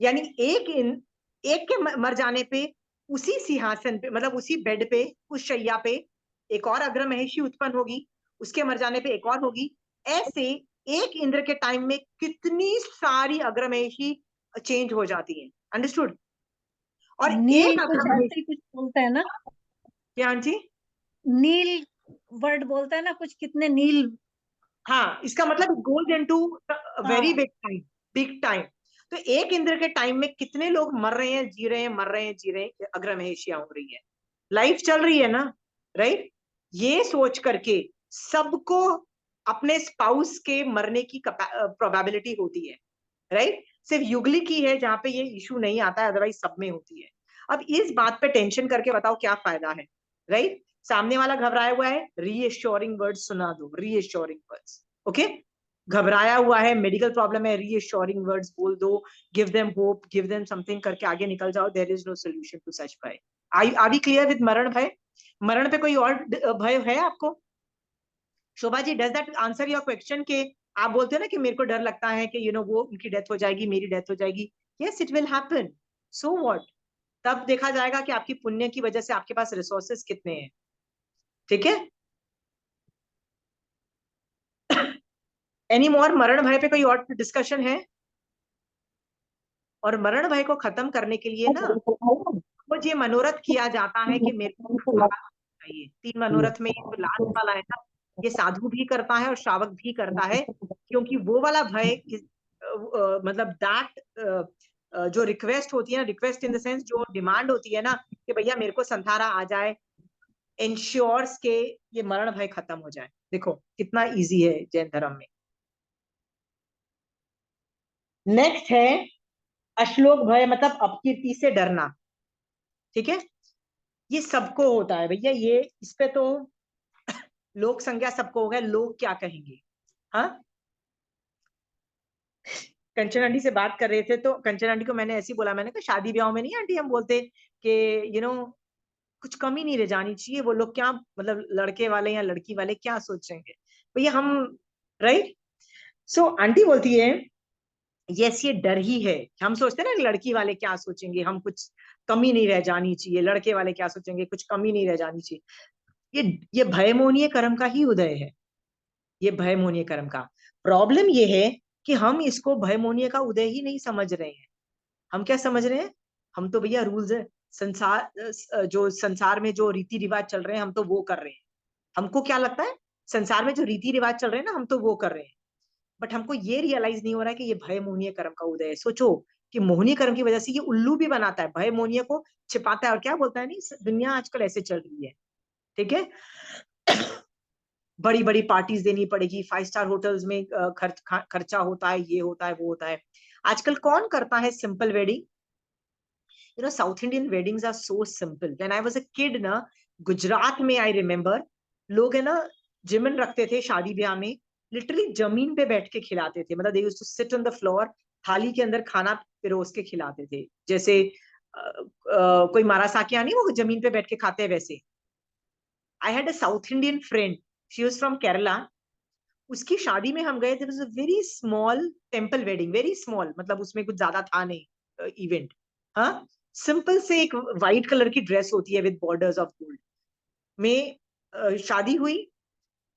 यानी एक के मर जाने पे उसी सिंहासन पे, मतलब उसी बेड पे, उस शैया पे एक और अग्रमहेशी उत्पन्न होगी, उसके मर जाने पे एक और होगी. ऐसे एक इंद्र के टाइम में कितनी सारी अग्रमहेशी चेंज हो जाती हैं. अंडरस्टूड. और नील एक कुछ ऐसे अग्रमहेशी ही कुछ बोलता है ना, क्या जी? नील वर्ड बोलता है ना कुछ, कितने नील. हाँ, इसका मतलब गोज इनटू वेरी हाँ, बिग टाइम. Big time. तो एक इंद्र के टाइम में कितने लोग मर रहे हैं, जी रहे हैं, मर रहे हैं, जी रहे हैं, अग्रमहेशियां हो रही है, लाइफ चल रही है ना, राइट. ये सोच करके सबको अपने स्पाउस के मरने की प्रोबेबिलिटी होती है, राइट. सिर्फ युगली की है जहां पे ये इशू नहीं आता है, अदरवाइज सब में होती है. अब इस बात पे टेंशन करके बताओ क्या फायदा है, राइट. सामने वाला घबराया हुआ है, रीएश्योरिंग वर्ड्स सुना दो, रीएश्योरिंग वर्ड्स. ओके. घबराया हुआ है, मेडिकल प्रॉब्लम है, रीएश्योरिंग वर्ड्स बोल दो, give them hope, give them something करके आगे निकल जाओ. There is no solution to such भय. आर वी क्लियर विद मरण भय? मरण पे कोई और भय है आपको? Shobha ji, does that answer your question? के आप बोलते हो ना कि मेरे को डर लगता है कि वो उनकी डेथ हो जाएगी, मेरी डेथ हो जाएगी. Yes, it will happen. So what? तब देखा जाएगा कि आपकी पुण्य की वजह से आपके पास रिसोर्सेस कितने हैं. ठीक है. Any more? मरण भय पे कोई और डिस्कशन है? और मरण भय को खत्म करने के लिए ना रोज ये मनोरथ किया जाता है कि मेरे को चाहिए। 3 मनोरथ में ये जो लास्ट वाला है ना, ये साधु भी करता है और श्रावक भी करता है, क्योंकि वो वाला भय मतलब दैट जो रिक्वेस्ट होती है ना, रिक्वेस्ट इन द सेंस जो डिमांड होती है ना कि भैया मेरे को संथारा आ जाए, इंश्योर्स के ये मरण भय खत्म हो जाए। देखो कितना इजी है जैन धर्म में। नेक्स्ट है अश्लोक भय, मतलब अपकीर्ति से डरना। ठीक है, ये सबको होता है भैया, ये इस पे तो लोक संज्ञा सबको होगा, लोग क्या कहेंगे। हाँ, कंचन आंटी से बात कर रहे थे तो कंचन आंटी को मैंने ऐसे ही बोला, मैंने कहा शादी ब्याह में नहीं आंटी हम बोलते कि यू नो कुछ कमी नहीं रह जानी चाहिए, वो लोग क्या मतलब लड़के वाले या लड़की वाले क्या सोचेंगे भैया हम, राइट। सो आंटी बोलती है यस ये डर ही है, हम सोचते हैं ना लड़की वाले क्या सोचेंगे, हम कुछ कमी नहीं रह जानी चाहिए, लड़के वाले क्या सोचेंगे कुछ कमी नहीं रह जानी चाहिए। ये भयमोनीय कर्म का ही उदय है, ये भयमोनीय कर्म का। प्रॉब्लम ये है कि हम इसको भयमोनीय का उदय ही नहीं समझ रहे हैं। हम क्या समझ रहे हैं, हम तो भैया रूल्स है संसार, जो संसार में जो रीति रिवाज चल रहे हैं हम तो वो कर रहे हैं। हमको क्या लगता है संसार में जो रीति रिवाज चल रहे हैं ना हम तो वो कर रहे हैं, बट हमको ये रियलाइज नहीं हो रहा है कि ये भय मोहनीय कर्म का उदय है। सोचो कि मोहनीय कर्म की वजह से ये उल्लू भी बनाता है, भय मोहनीय को छिपाता है और क्या बोलता है नहीं दुनिया आजकल ऐसे चल रही है। ठीक है, बड़ी बड़ी पार्टीज देनी पड़ेगी, 5 स्टार होटल्स में खर्चा होता है, ये होता है वो होता है। आजकल कौन करता है simple wedding, south Indian weddings are so simple. When I was a kid ना, गुजरात में आई रिमेम्बर लोग है ना जिमन रखते थे शादी ब्याह में, लिटरली जमीन पे बैठ के खिलाते थे, मतलब they used to sit on the floor, थाली के अंदर खाना पिरोस के खिलाते थे, जैसे कोई मारासाकिया नहीं वो जमीन पे बैठ के खाते हैं वैसे। I had a south Indian friend, she was from Kerala, उसकी शादी में हम गए थे, was a very small temple wedding, very small, मतलब उसमें कुछ ज्यादा था नहीं इवेंट। हाँ, सिंपल से एक व्हाइट कलर की ड्रेस होती है विद बॉर्डर्स ऑफ गोल्ड में शादी हुई।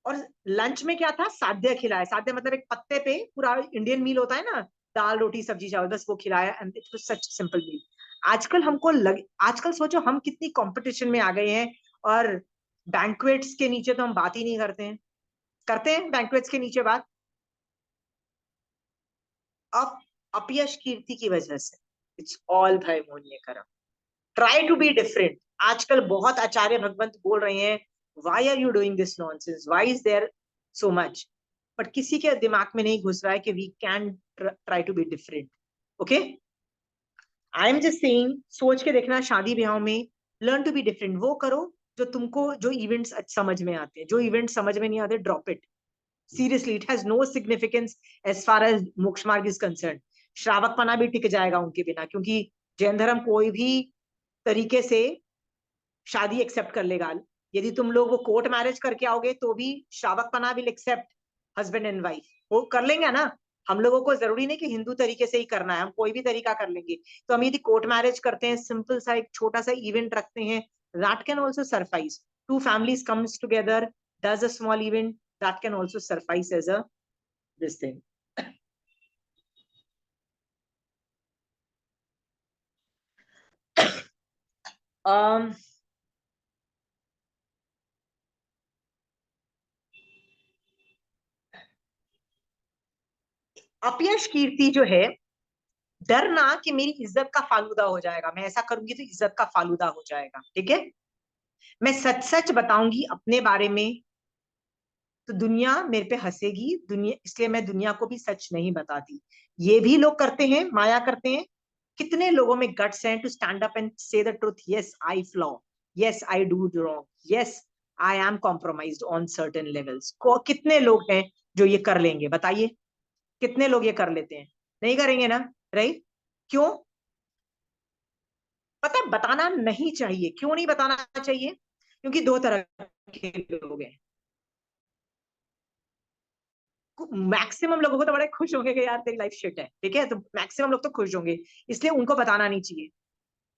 और लंच में क्या था, साध्य खिलाया, साध्य मतलब एक पत्ते पे पूरा इंडियन मील होता है ना, दाल रोटी सब्जी चावल, बस वो खिलाया, and it was such simple meal. आजकल सोचो हम कितनी कंपटीशन में आ गए हैं, और बैंक्वेट्स के नीचे तो हम बात ही नहीं करते हैं, करते हैं बैंक्वेट्स के नीचे बात, अब अपयश कीर्ति की वजह से। इट्स ऑल भय मोहनीय कर्म। Try to be different. आजकल बहुत आचार्य भगवंत बोल रहे हैं why are you doing this nonsense, why is there so much, but किसी के दिमाग में नहीं घुस रहा है कि we can try to be different. Okay, I am just saying, सोच के देखना शादी ब्याह में लर्न टू बी डिफरेंट, वो करो जो तुमको, जो इवेंट्स समझ में आते हैं, जो इवेंट्स समझ में नहीं आते drop it. Seriously it has no significance as far as moksha marg is concern. श्रावक पना भी टिक जाएगा उनके बिना, क्योंकि जैन धर्म कोई भी तरीके से शादी एक्सेप्ट कर लेगा। यदि तुम लोग वो कोर्ट मैरिज करके आओगे तो भी श्रावक पना will accept husband and wife, वो कर लेंगे ना। हम लोगों को जरूरी नहीं कि हिंदू तरीके से ही करना है, हम कोई भी तरीका कर लेंगे। तो हम यदि कोर्ट मैरिज करते हैं, सिंपल सा एक छोटा सा इवेंट रखते हैं, that can also surface. Two families comes together, does a small event, that can also surface as a this thing. um, अपयश कीर्ति जो है, डरना कि मेरी इज्जत का फालूदा हो जाएगा, मैं ऐसा करूंगी तो इज्जत का फालूदा हो जाएगा। ठीक है, मैं सच सच बताऊंगी अपने बारे में तो दुनिया मेरे पे हंसेगी, दुनिया, इसलिए मैं दुनिया को भी सच नहीं बताती। ये भी लोग करते हैं, माया करते हैं। कितने लोगों में गट्स हैं टू स्टैंड अप एंड से the truth, yes I flaw, yes I do wrong, yes I am compromised on certain levels. कितने लोग हैं जो ये कर लेंगे, बताइए कितने लोग ये कर लेते हैं, नहीं करेंगे ना, राइट। क्यों, पता है बताना नहीं चाहिए, क्यों नहीं बताना चाहिए, क्योंकि दो तरह के लोग हैं। मैक्सिमम लोगों को तो बड़े खुश होंगे कि यार तेरी लाइफ शिट है, ठीक है, तो मैक्सिमम लोग तो खुश होंगे, इसलिए उनको बताना नहीं चाहिए।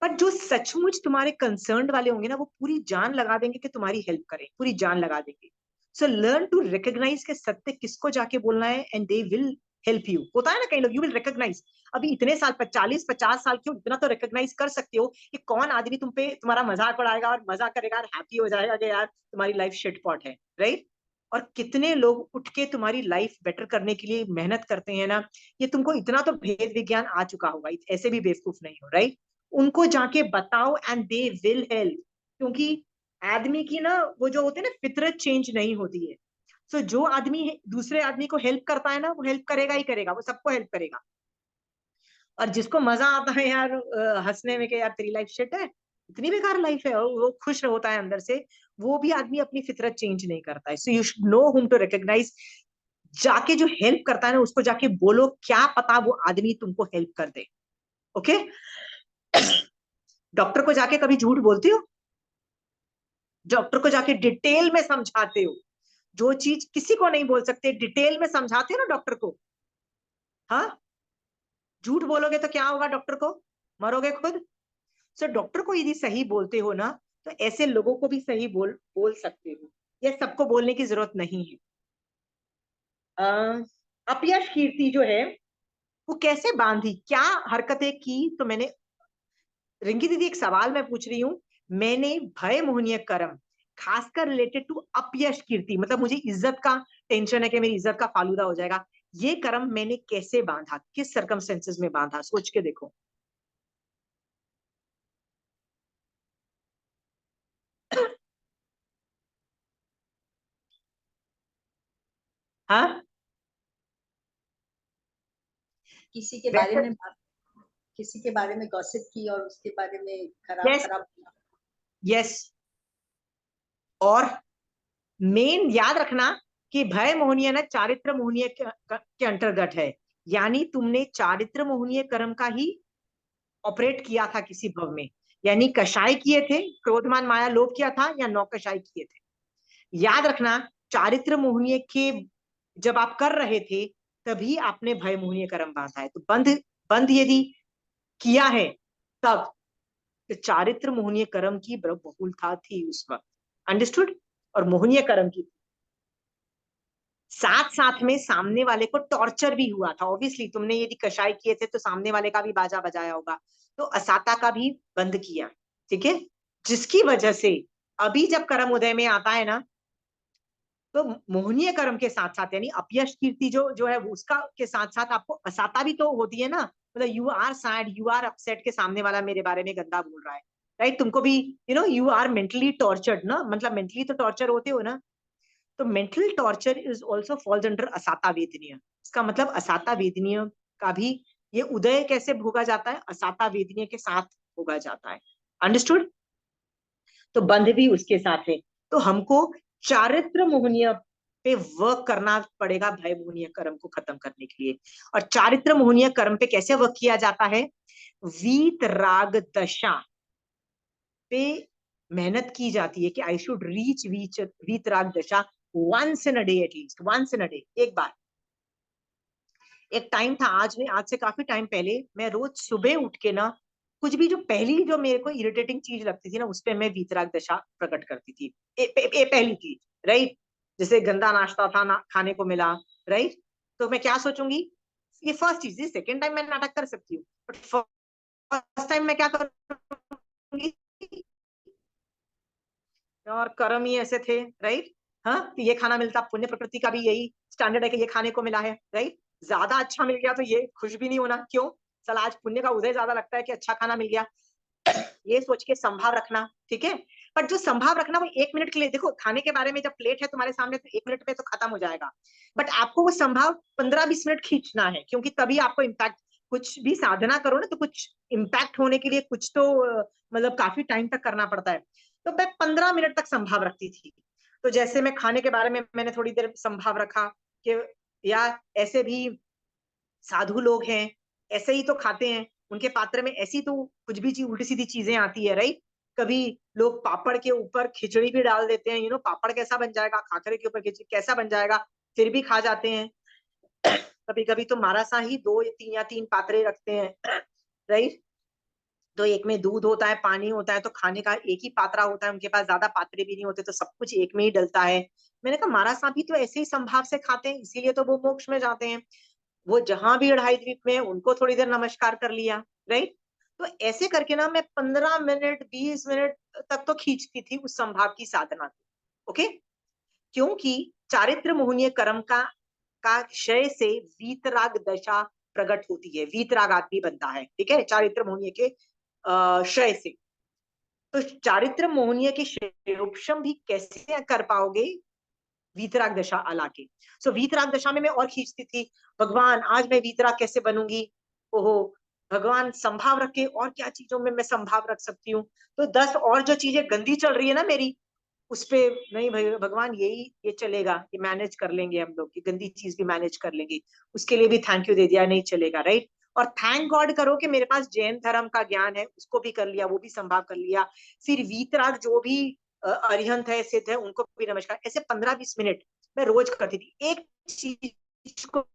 पर जो सचमुच तुम्हारे कंसर्न वाले होंगे ना, वो पूरी जान लगा देंगे कि तुम्हारी हेल्प करें, पूरी जान लगा देंगे। सो लर्न टू रिकॉग्नाइज के सत्य किसको जाके बोलना है, and they will help you. होता है ना कई लोग, you will recognize. अभी इतने साल 40-50 साल के हो, इतना तो recognize कर सकते हो कि कौन आदमी तुम पे तुम्हारा मजाक उड़ाएगा और मजाक करेगा और हैप्पी हो जाएगा कि यार तुम्हारी लाइफ शिटपॉट है, राइट? और कितने लोग उठ के तुम्हारी लाइफ बेटर करने के लिए मेहनत करते हैं ना, ये तुमको इतना तो भेद विज्ञान आ चुका होगा, ऐसे भी बेवकूफ नहीं हो, राइट? उनको जाके बताओ एंड दे विल हेल्प, क्योंकि आदमी की ना वो जो होते हैं ना फितरत चेंज नहीं होती है। सो जो आदमी दूसरे आदमी को हेल्प करता है ना, वो हेल्प करेगा ही करेगा, वो सबको हेल्प करेगा। और जिसको मजा आता है यार हंसने में कि यार तेरी लाइफ शिट है, इतनी बेकार लाइफ है, और वो खुश होता है अंदर से, वो भी आदमी अपनी फितरत चेंज नहीं करता है। So you should know whom to recognise. जाके जो हेल्प करता है ना उसको जाके बोलो, क्या पता वो आदमी तुमको हेल्प कर दे। ओके? डॉक्टर को जाके कभी झूठ बोलते हो? डॉक्टर को जाके डिटेल में समझाते हो, जो चीज किसी को नहीं बोल सकते डिटेल में समझाते हो ना डॉक्टर को। हाँ, झूठ बोलोगे तो क्या होगा डॉक्टर को? मरोगे खुद। सो डॉक्टर को यदि सही बोलते हो ना, तो ऐसे लोगों को भी सही बोल सकते हो। ये सबको बोलने की जरूरत नहीं है। अपयश कीर्ति जो है वो कैसे बांधी, क्या हरकतें की? तो मैंने, रिंकी दीदी एक सवाल मैं पूछ रही हूँ, मैंने भय मोहनीय कर्म खासकर रिलेटेड टू अपयश कीर्ति, मतलब मुझे इज्जत का टेंशन है कि मेरी इज्जत का फालूदा हो जाएगा, ये कर्म मैंने कैसे बांधा, किस सर्कमस्टेंसेस में बांधा, सोच के देखो। हाँ, किसी के बारे वैसे में किसी के बारे में गॉसिप की और उसके बारे में खराब यस, खराब यस। और मेन याद रखना कि भय मोहनीय ना चारित्र मोहनीय के अंतर्गत है, यानी तुमने चारित्र मोहनीय कर्म का ही ऑपरेट किया था किसी भव में, यानी कषाय किए थे, क्रोधमान माया लोभ किया था, या नौ कषाय किए थे। याद रखना, चारित्र मोहनीय के जब आप कर रहे थे तभी आपने भय मोहनीय कर्म बांधा है। तो बंध बंध यदि किया है तब, तो चारित्र मोहनीय कर्म की बहुलता थी उस वक्त। अंडरस्टूड? और मोहनीय कर्म की साथ साथ में सामने वाले को टॉर्चर भी हुआ था। ऑब्वियसली तुमने यदि कषाय किए थे तो सामने वाले का भी बाजा बजाया होगा, तो असाता का भी बंद किया, ठीक है? जिसकी वजह से अभी जब कर्म उदय में आता है ना, तो मोहनीय कर्म के साथ साथ यानी अपयश कीर्ति जो है उसका के साथ साथ आपको असाता भी तो होती है ना, मतलब you are sad, you are upset के सामने वाला मेरे बारे में गंदा बोल रहा है, राइट? तुमको भी यू आर मेंटली टॉर्चर्ड ना, मतलब मेंटली तो टॉर्चर होते हो ना। तो mental torture is also falls under असाता वेदनीय। इसका मतलब असाता वेदनीय का भी ये उदय कैसे भोगा जाता है? असाता वेदनीय के साथ भोगा जाता है। अंडरस्टूड? तो बंध भी उसके साथ है। तो हमको चारित्र मोहनीय पे वर्क करना पड़ेगा भय मोहनीय कर्म को खत्म करने के लिए। और चारित्र मोहनीय कर्म पे कैसे वर्क किया जाता है? वीत राग दशा पे मेहनत की जाती है कि I should reach vitraag dasha once in a day, at least once in a day, एक बार। एक टाइम था, आज से काफी टाइम पहले, मैं रोज सुबह उठ के ना कुछ भी जो पहली जो मेरे को इरिटेटिंग चीज लगती थी ना उस पे मैं वीतराग दशा प्रकट करती थी। पहली चीज, राइट? जैसे गंदा नाश्ता था ना खाने को मिला, राइट? तो मैं क्या सोचूंगी, ये फर्स्ट चीज, सेकेंड टाइम मैं नाटक कर सकती हूँ, बट फर्स्ट टाइम मैं क्या करूंगी, और कर्म ही ऐसे थे, राइट? हाँ, तो ये खाना मिलता, पुण्य प्रकृति का भी यही स्टैंडर्ड है कि ये खाने को मिला है, राइट? ज्यादा अच्छा मिल गया तो ये खुश भी नहीं होना, क्यों? चल आज पुण्य का उदय ज्यादा लगता है कि अच्छा खाना मिल गया, ये सोच के संभाव रखना, ठीक है? पर जो संभाव रखना वो 1 मिनट के लिए, देखो खाने के बारे में जब प्लेट है तुम्हारे सामने तो 1 मिनट में तो खत्म हो जाएगा, बट आपको वो संभाव 15-20 मिनट खींचना है, क्योंकि तभी आपको इम्पैक्ट, कुछ भी साधना करो ना तो कुछ इम्पैक्ट होने के लिए कुछ तो मतलब काफी टाइम तक करना पड़ता है। तो मैं 15 मिनट तक संभाव रखती थी। तो जैसे मैं खाने के बारे में मैंने थोड़ी देर संभाव रखा कि यार ऐसे भी साधु लोग हैं, ऐसे ही तो खाते हैं, उनके पात्र में ऐसी तो कुछ भी चीज उल्टी सीधी चीजें आती है, राइट? कभी लोग पापड़ के ऊपर खिचड़ी भी डाल देते हैं, पापड़ कैसा बन जाएगा, खाकरे के ऊपर खिचड़ी कैसा बन जाएगा, फिर भी खा जाते हैं। कभी कभी तो मारासा ही 2 या 3 पात्रे रखते हैं, राइट? तो एक में दूध होता है, पानी होता है, तो खाने का एक ही पात्रा होता है, उनके पास ज्यादा पात्रे भी नहीं होते, तो सब कुछ एक में ही डलता है। मैंने कहा महाराज साहब भी तो ऐसे ही संभाव से खाते हैं, इसीलिए तो वो मोक्ष में जाते हैं। वो जहां भी अढ़ाई द्वीप में है, उनको थोड़ी देर नमस्कार कर लिया, राइट। तो ऐसे करके ना मैं 15 मिनट 20 मिनट तक तो खींचती थी उस संभाव की साधना को। ओके, क्योंकि चारित्र मोहनीय कर्म का क्षय से वीतराग दशा प्रकट होती है, वीतराग आदमी बनता है, ठीक है, चारित्र मोहनीय के क्षय से। तो चारित्र मोहनीय के क्षयोपशम भी कैसे कर पाओगे, वीतराग दशा अला के। सो वीतराग दशा में मैं और खींचती थी, भगवान आज मैं वीतराग कैसे बनूंगी, ओहो भगवान संभाव रखे और क्या चीजों में मैं संभाव रख सकती हूँ। तो 10 और जो चीजें गंदी चल रही है ना मेरी, उस पे नहीं भाई भगवान यही ये चलेगा, ये मैनेज कर लेंगे हम लोग, ये गंदी चीज भी मैनेज कर लेंगे, उसके लिए भी थैंक यू दे दिया, नहीं चलेगा, राइट। और थैंक गॉड करो कि मेरे पास जैन धर्म का ज्ञान है, उसको भी कर लिया, वो भी संभाव कर लिया। फिर वीतराग जो भी अरिहंत है, सिद्ध है, उनको भी नमस्कार। ऐसे 15-20 मिनट मैं रोज करती थी एक चीज को,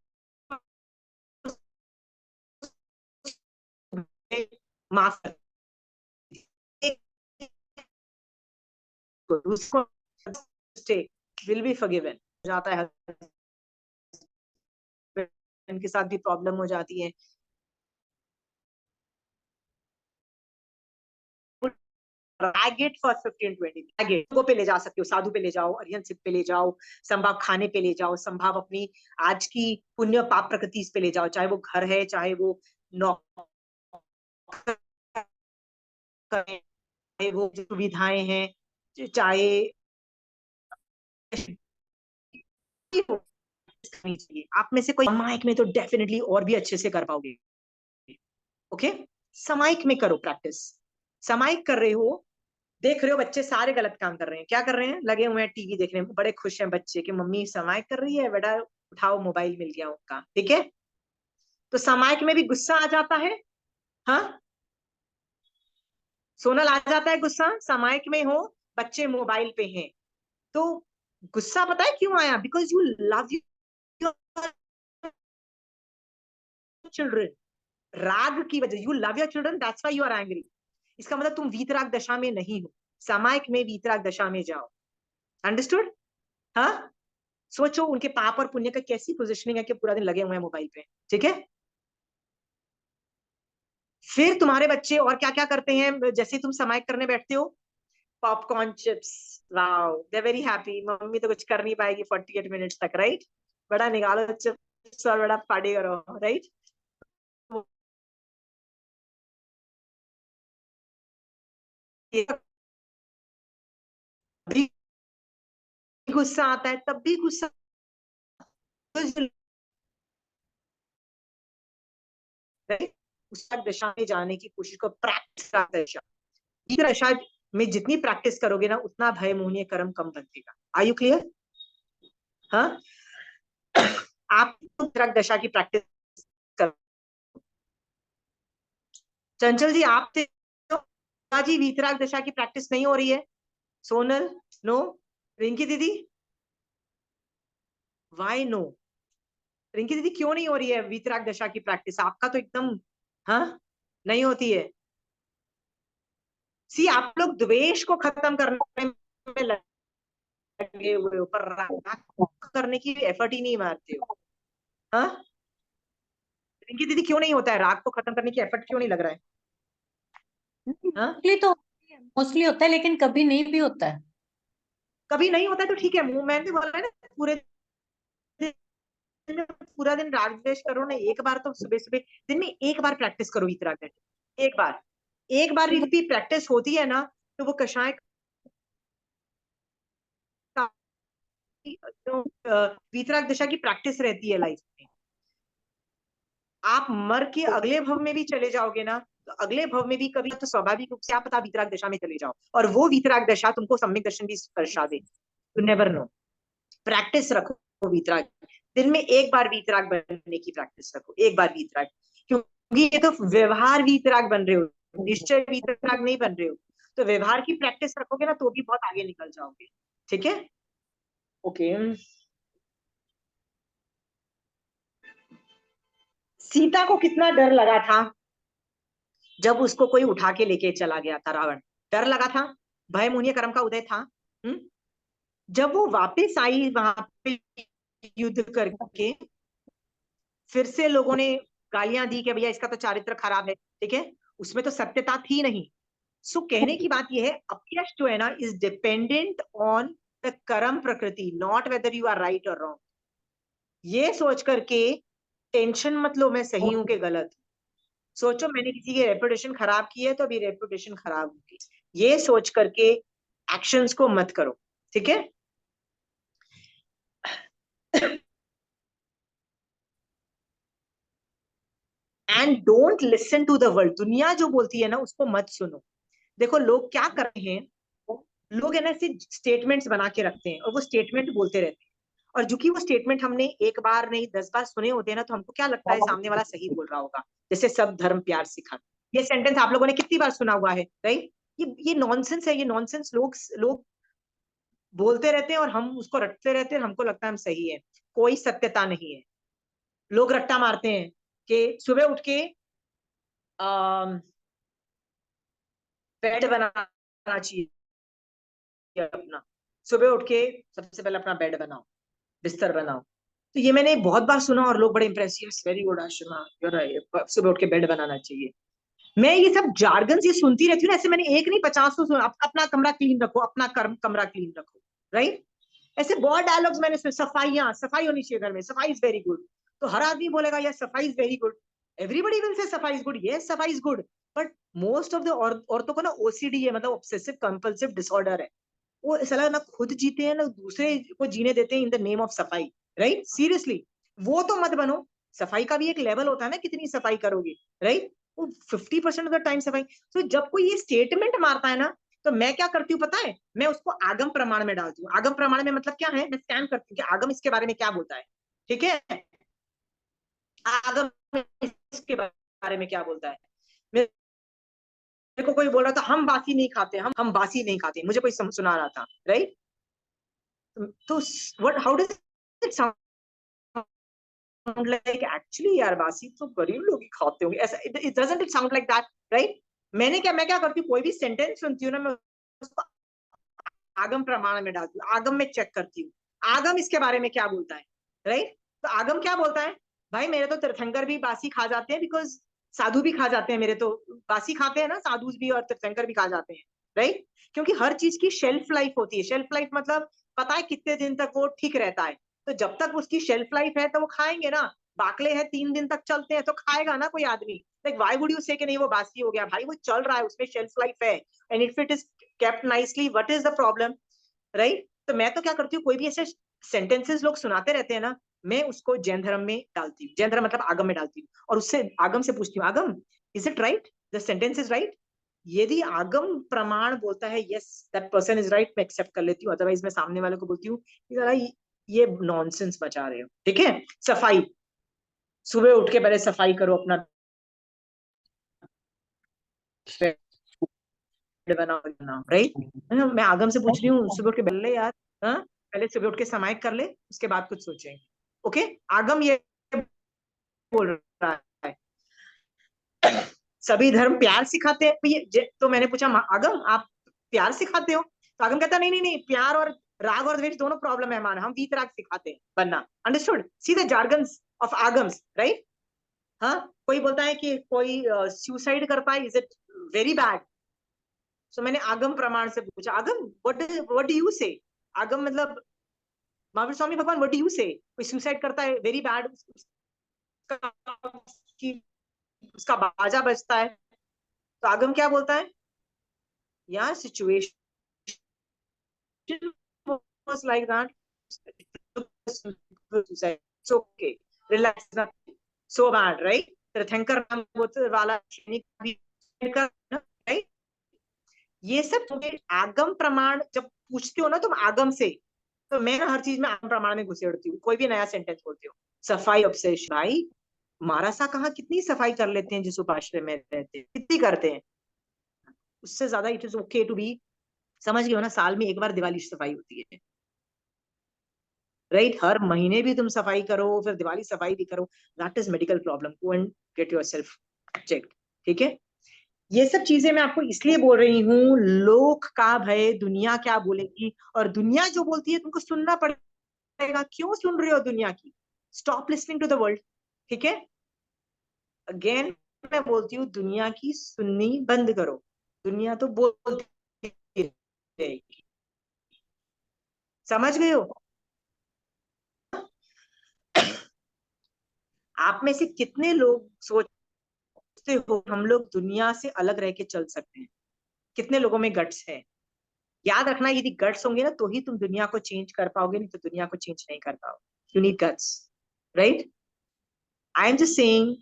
माफ कर, उसको विल बी फॉरगिवन जाता है, के साथ भी प्रॉब्लम हो जाती है। Drag it for 15-20, drag it पे ले जा सकते हो, साधु पे ले जाओ, अरिहंत सिद्ध पे ले जाओ, संभाव खाने पे ले जाओ, संभाव अपनी आज की पुण्य पाप प्रकृति पे ले जाओ, चाहे वो घर है, चाहे वो नौकर, चाहे वो सुविधाएं हैं, चाहे चाहिए। आप में से कोई सामायिक में तो डेफिनेटली और भी अच्छे से कर पाओगे। ओके, सामायिक में करो प्रैक्टिस। सामायिक कर रहे हो, देख रहे हो बच्चे सारे गलत काम कर रहे हैं, क्या कर रहे हैं, लगे हुए हैं टीवी देखने में, बड़े खुश हैं बच्चे कि मम्मी सामायिक कर रही है, बेटा उठाओ मोबाइल मिल गया उनका, ठीक है। तो सामायिक में भी गुस्सा आ जाता है, हाँ सोनल आ जाता है गुस्सा, सामायिक में हो बच्चे मोबाइल पे हैं, तो गुस्सा पता है क्यों आया, because you love your children, राग की वजह, you love your children that's why you are angry. इसका मतलब तुम वीतराग दशा में नहीं हो, सामायिक में वीतराग दशा में जाओ। अंडरस्टूड, हाँ। सोचो उनके पाप और पुण्य का कैसी पोजिशनिंग है कि पूरा दिन लगे हुए हैं मोबाइल पे, ठीक है। फिर तुम्हारे बच्चे और क्या क्या करते हैं, जैसे तुम सामायिक करने बैठते हो, popcorn chips, wow they very happy, mummy तो कुछ कर नहीं पाएगी 48 मिनट्स तक, राइट, बड़ा निकालो चिप्स और बड़ा पार्टी करो, राइट। भी गुस्सा आता है, तब भी गुस्सा, उस दशा में जाने की कोशिश करो, प्रैक्टिस दशा, दशा में जितनी प्रैक्टिस करोगे ना, उतना भय मोहनीय कर्म कम बनेगा। आर यू क्लियर, हाँ। आप दशा की प्रैक्टिस करो। चंचल जी आप जी वीतराग दशा की प्रैक्टिस नहीं हो रही है, सोनल नो, रिंकी दीदी वाई नो, रिंकी दीदी क्यों नहीं हो रही है वीतराग दशा की प्रैक्टिस, आपका तो एकदम, हाँ नहीं होती है। सी आप लोग द्वेष को खत्म करने में लगे हुए हो, पर राग करने की एफर्ट ही नहीं मारते हो, हाँ। रिंकी दीदी क्यों नहीं होता है, राग को खत्म करने की एफर्ट क्यों नहीं लग रहा है, हाँ। मोस्टली तो मोस्टली होता है, लेकिन कभी नहीं भी होता है। कभी नहीं होता है तो ठीक है, मुंह मैंने बोला है ना, पूरा दिन राग द्वेष करो ना, एक बार तो सुबह सुबह दिन में एक बार प्रैक्टिस करो वीतराग दशा, एक बार रिपीट प्रैक्टिस होती है ना, तो वो कषाय वीतराग दशा की प्रैक्टिस रहती है लाइफ में। आप मर के अगले भव में भी चले जाओगे ना, तो अगले भव में भी कभी तो स्वाभाविक रूप से आप पता वीतराग दशा में चले जाओ, और वो वीतराग दशा तुमको सम्यक दर्शन भी दर्शा दे, यू नेवर नो। प्रैक्टिस रखो वीतराग, दिन में एक बार वीतराग बनने की प्रैक्टिस रखो, एक बार वीतराग, क्योंकि ये तो व्यवहार वीतराग बन रहे हो, निश्चय वीतराग नहीं बन रहे हो, तो व्यवहार की प्रैक्टिस रखोगे ना तो भी बहुत आगे निकल जाओगे, ठीक है। ओके, सीता को कितना डर लगा था जब उसको कोई उठा के लेके चला गया था रावण, डर लगा था, भय मोहनीय कर्म का उदय था। जब वो वापस आई वहां पे युद्ध करके, फिर से लोगों ने गालियां दी कि भैया इसका तो चारित्र खराब है, ठीक है, उसमें तो सत्यता थी नहीं। सो कहने की बात यह है, अपयश जो है ना is dependent on the karma prakriti, not whether you are right और रॉन्ग। ये सोच करके टेंशन मत लो मैं सही हूं कि गलत। सोचो मैंने किसी की रेपुटेशन खराब की है तो अभी रेपुटेशन खराब होगी, ये सोच करके एक्शंस को मत करो, ठीक है। And don't listen to the world, दुनिया जो बोलती है ना उसको मत सुनो। देखो लोग क्या कर रहे हैं, लोग है ना ऐसे स्टेटमेंट्स बना के रखते हैं और वो स्टेटमेंट बोलते रहते हैं, और जो कि वो स्टेटमेंट हमने एक बार नहीं 10 बार सुने होते हैं ना, तो हमको क्या लगता है सामने वाला सही बोल रहा होगा। जैसे सब धर्म प्यार सिखा, ये सेंटेंस आप लोगों ने कितनी बार सुना हुआ है, राइट। ये नॉनसेंस है, ये नॉनसेंस लोग लोग बोलते रहते हैं और हम उसको रटते रहते हैं, हमको लगता है हम सही है। कोई सत्यता नहीं है। लोग रट्टा मारते हैं कि सुबह उठ के बेड बनाना चाहिए अपना, सुबह उठ के सबसे पहले अपना बेड बनाओ, बिस्तर बनाओ। तो ये मैंने बहुत बार सुना और लोग बड़े इंप्रेसिव, वेरी गुड आशिमा, सुबह उठ के बेड बनाना चाहिए। मैं ये सब जार्गन्स ये सुनती रहती हूँ ना, ऐसे मैंने एक नहीं 50 सुना, अपना कमरा क्लीन रखो, अपना कमरा क्लीन रखो, राइट। ऐसे बहुत डायलॉग्स मैंने सुने, सफाइयां, सफाई होनी चाहिए घर में, सफाई इज वेरी गुड। तो हर आदमी बोलेगा यार सफाई is very good, everybody will say सफाई इज गुड, यस सफाई is good. But most of the औरतों को ना ओसीडी है, मतलब ऑब्सेसिव कंपल्सिव डिसऑर्डर है। वो साला ना खुद जीते हैं ना दूसरे को जीने देते हैं इन द नेम ऑफ सफाई, राइट, सीरियसली। वो तो मत बनो। सफाई का भी एक लेवल होता है ना, कितनी सफाई करोगे, राइट। वो 50% ऑफ द टाइम सफाई। तो जब कोई ये स्टेटमेंट मारता है ना, तो मैं क्या करती हूँ पता है, मैं उसको आगम प्रमाण में डालती हूँ। आगम प्रमाण में मतलब क्या है, मैं स्कैन करती हूँ कि आगम इसके बारे में क्या बोलता है, ठीक है। आगम इसके बारे में क्या बोलता है। मेरे को कोई बोल रहा था हम बासी नहीं खाते, हम बासी नहीं खाते, मुझे कोई सुना रहा था, राइट। तो what, how does it sound like actually, यार बासी तो गरीब लोग ही खाते होंगे, ऐसा it doesn't it sound like that, right. मैं क्या करती हूँ, कोई भी सेंटेंस सुनती हूँ ना, मैं उसको आगम प्रमाण में डालती हूँ, आगम में चेक करती हूँ, आगम इसके बारे में क्या बोलता है, राइट। तो आगम क्या बोलता है, भाई मेरे तो तीर्थंकर भी बासी खा जाते हैं, बिकॉज साधु भी खा जाते हैं, मेरे तो बासी खाते हैं ना, साधु भी और तीर्थंकर भी खा जाते हैं, राइट। क्योंकि हर चीज की शेल्फ लाइफ होती है। शेल्फ लाइफ मतलब पता है कितने दिन तक वो ठीक रहता है, तो जब तक उसकी शेल्फ लाइफ है तो वो खाएंगे ना। बाकले हैं 3 दिन तक चलते हैं तो खाएगा ना कोई आदमी। लाइक व्हाई वुड यू से कि नहीं वो बासी हो गया, भाई वो चल रहा है, उसमें शेल्फ लाइफ है, and if it is kept nicely, what is the problem, right. तो मैं तो क्या करती हूँ, कोई भी ऐसे सेंटेंसेस लोग सुनाते रहते हैं ना, मैं उसको जैन धर्म में डालती हूँ, जैन धर्म मतलब आगम में डालती हूँ, और उससे आगम से पूछती हूँ, आगम is it right, the sentence is right. यदि आगम प्रमाण बोलता है yes that person is right, मैं एक्सेप्ट कर लेती हूँ, अदरवाइज मैं सामने वाले को बोलती हूँ ये नॉनसेंस बचा रहे हो, ठीक है। सफाई, सुबह उठ के पहले सफाई करो, अपना बनाओ, राइट। मैं आगम से पूछ रही हूँ, सुबह उठ के बल्ले यार, हाँ पहले सुबह उठ के समाहित कर ले, उसके बाद कुछ सोचेंगे, ओके। आगम ये बोल रहा है सभी धर्म प्यार सिखाते हैं, तो मैंने पूछा आगम आप प्यार सिखाते हो, तो आगम कहता नहीं नहीं नहीं, प्यार और राग और द्वेष दोनों प्रॉब्लम है हमारा, हम वीतराग सिखाते हैं बनना। Understood, see the jargons of आगम्स, राइट। हाँ, कोई बोलता है कि कोई सुसाइड कर पाए, is it very bad. So मैंने आगम प्रमाण से पूछा, आगम व्हाट डू यू से। आगम मतलब महावीर स्वामी भगवान, व्हाट डू यू से, कोई सुसाइड करता है वेरी बैड, उसका बाजा बजता है, तो आगम क्या बोलता है, यार situation was like that, it's okay, relax, nothing so bad, right। तीर्थंकर नाम वाला राइट। ये सब तुम्हें आगम प्रमाण जब पूछते हो ना तुम आगम से, तो मैं हर चीज में आगम प्रमाण में घुसेड़ती हूँ, कोई भी नया सेंटेंस बोलती हूँ। सफाई ऑब्सेशन, भाई मारासा कहाँ कितनी सफाई कर लेते हैं जिस उपाश्रय में रहते हैं, कितनी करते हैं, उससे ज्यादा it is okay to be, समझ गए हो ना, साल में एक बार दिवाली सफाई होती है, राइट। हर महीने भी तुम सफाई करो, फिर दिवाली सफाई भी करो, that is medical problem, go and get yourself checked, ठीक है। ये सब चीजें मैं आपको इसलिए बोल रही हूँ, लोक का भय, दुनिया क्या बोलेगी, और दुनिया जो बोलती है तुमको सुनना पड़ेगा। क्यों सुन रहे हो दुनिया की, stop listening to the world, ठीक है, अगेन मैं बोलती हूँ दुनिया की सुननी बंद करो, दुनिया तो बोलती रहेगी, समझ गए हो? आप में से कितने लोग सोचते हो हम लोग दुनिया से अलग रह के चल सकते हैं? कितने लोगों में गट्स है? याद रखना, यदि गट्स होंगे ना तो ही तुम दुनिया को चेंज कर पाओगे, नहीं तो दुनिया को चेंज नहीं कर पाओगे। You need guts, right? I am just saying,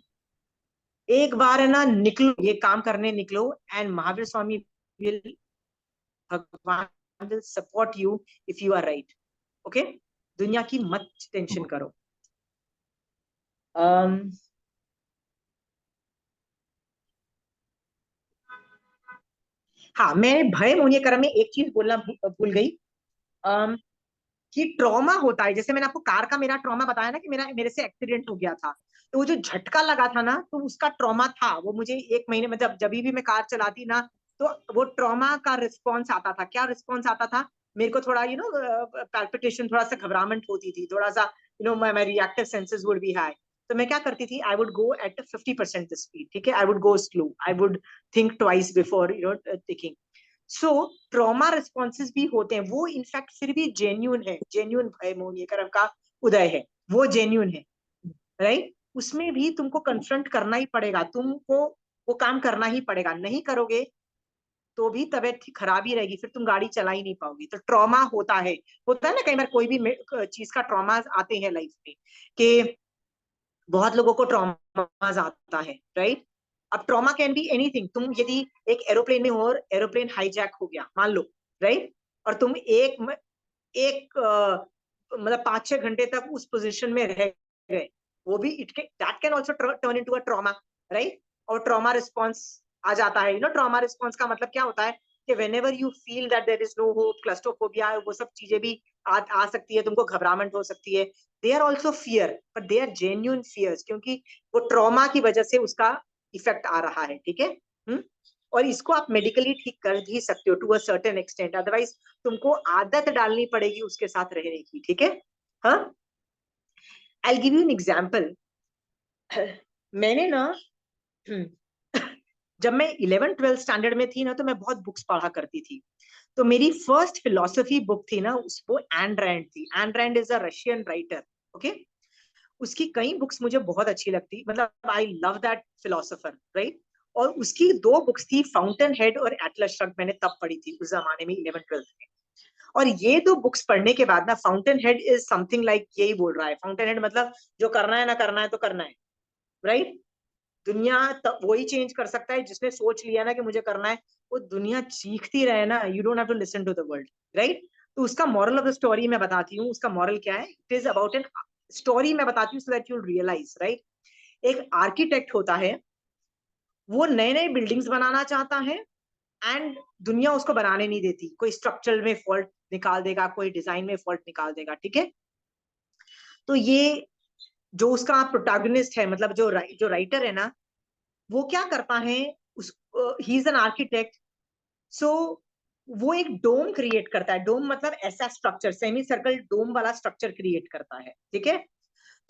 एक बार है ना निकलो, ये काम करने निकलो, एंड महावीर स्वामी विल, भगवान will support you if you are right. Okay, दुनिया की मत टेंशन करो। हाँ, मैं भय मोहिनीकरण में एक चीज बोलना भूल गई, कि ट्रॉमा होता है, जैसे मैंने आपको कार का मेरा ट्रॉमा बताया ना कि मेरे से एक्सीडेंट हो गया था, तो वो जो झटका लगा था ना, तो उसका ट्रॉमा था वो मुझे 1 महीने में, जब भी मैं कार चलाती ना, तो वो ट्रॉमा का रिस्पॉन्स आता था। क्या रिस्पॉन्स आता था? मेरे को थोड़ा पैल्पिटेशन, थोड़ा सा घबराहट होती थी, थोड़ा सा my reactive senses would be high. तो मैं क्या करती थी, I would go at 50% speed, ठीक है, I would go slow, I would think twice before taking. So trauma responses भी होते हैं, वो इनफैक्ट फिर भी जेन्यून है, जेन्यून भय मोहिनीकरण का उदय है, वो जेन्यून है, राइट? उसमें भी तुमको कन्फ्रंट करना ही पड़ेगा, तुमको वो काम करना ही पड़ेगा, नहीं करोगे तो भी तबीयत खराब ही रहेगी, फिर तुम गाड़ी चला ही नहीं पाओगी। तो ट्रॉमा होता है ना, कई बार कोई भी चीज का ट्रॉमा आते हैं लाइफ में, कि बहुत लोगों को ट्रॉमाज आता है, राइट? अब ट्रॉमा कैन बी एनीथिंग। तुम यदि एक एरोप्लेन में हो और एरोप्लेन हाईजैक हो गया मान लो, राइट, और तुम एक एक मतलब 5-6 घंटे तक उस पोजीशन में रह गए, वो भी that can also turn into a trauma, right? और ट्रॉमा रिस्पॉन्स आ जाता है। ट्रॉमा रिस्पॉन्स का मतलब क्या होता है कि whenever you feel that there is no hope, claustrophobia, वो सब चीजें भी आ सकती है, तुमको घबराहट हो सकती है। They are also fear, but they are genuine fears, क्योंकि वो ट्रॉमा की वजह से उसका इफेक्ट आ रहा है, ठीक है? और इसको आप मेडिकली ठीक कर भी सकते हो to a certain extent, otherwise तुमको आदत डालनी पड़ेगी उसके साथ रहने की, ठीक है? हाँ, I give you an example. मैंने ना जब मैं 11th-12th स्टैंडर्ड में थी ना, तो मैं बहुत बुक्स पढ़ा करती थी। तो मेरी फर्स्ट फिलोसफी बुक थी ना, वो एन रैंड थी। Ayn Rand is a Russian writer, okay? उसकी कई बुक्स मुझे बहुत अच्छी लगती, मतलब I love that philosopher, right? और उसकी 2 बुक्स थी, फाउंटेन हेड और एटलस श्रग्ड, मैंने तब पढ़ी थी उस जमाने में 11th-12th में। और ये 2 बुक्स पढ़ने के बाद ना, fountain head is something like, यही बोल रहा है फाउंटेन हेड, मतलब जो करना है ना, करना है तो करना है, राइट? दुनिया वही चेंज कर सकता है जिसने सोच लिया ना कि मुझे करना है। वो दुनिया चीखती रहे ना, you don't have to listen to the world, right? तो उसका मॉरल ऑफ द स्टोरी मैं बताती हूँ, उसका मॉरल क्या है। It is about an story, मैं बताती हूँ so that you will realise, right? एक आर्किटेक्ट होता है, वो नए नए बिल्डिंग्स बनाना चाहता है, एंड दुनिया उसको बनाने नहीं देती। कोई स्ट्रक्चर में फॉल्ट निकाल देगा, कोई डिजाइन में फॉल्ट निकाल देगा, ठीक है? तो ये जो उसका प्रोटैगनिस्ट है, मतलब जो राइटर है ना, वो क्या करता है, उस ही इज एन आर्किटेक्ट। सो वो एक डोम क्रिएट करता है। डोम मतलब ऐसा स्ट्रक्चर, सेमी सर्कल डोम वाला स्ट्रक्चर क्रिएट करता है, ठीक है?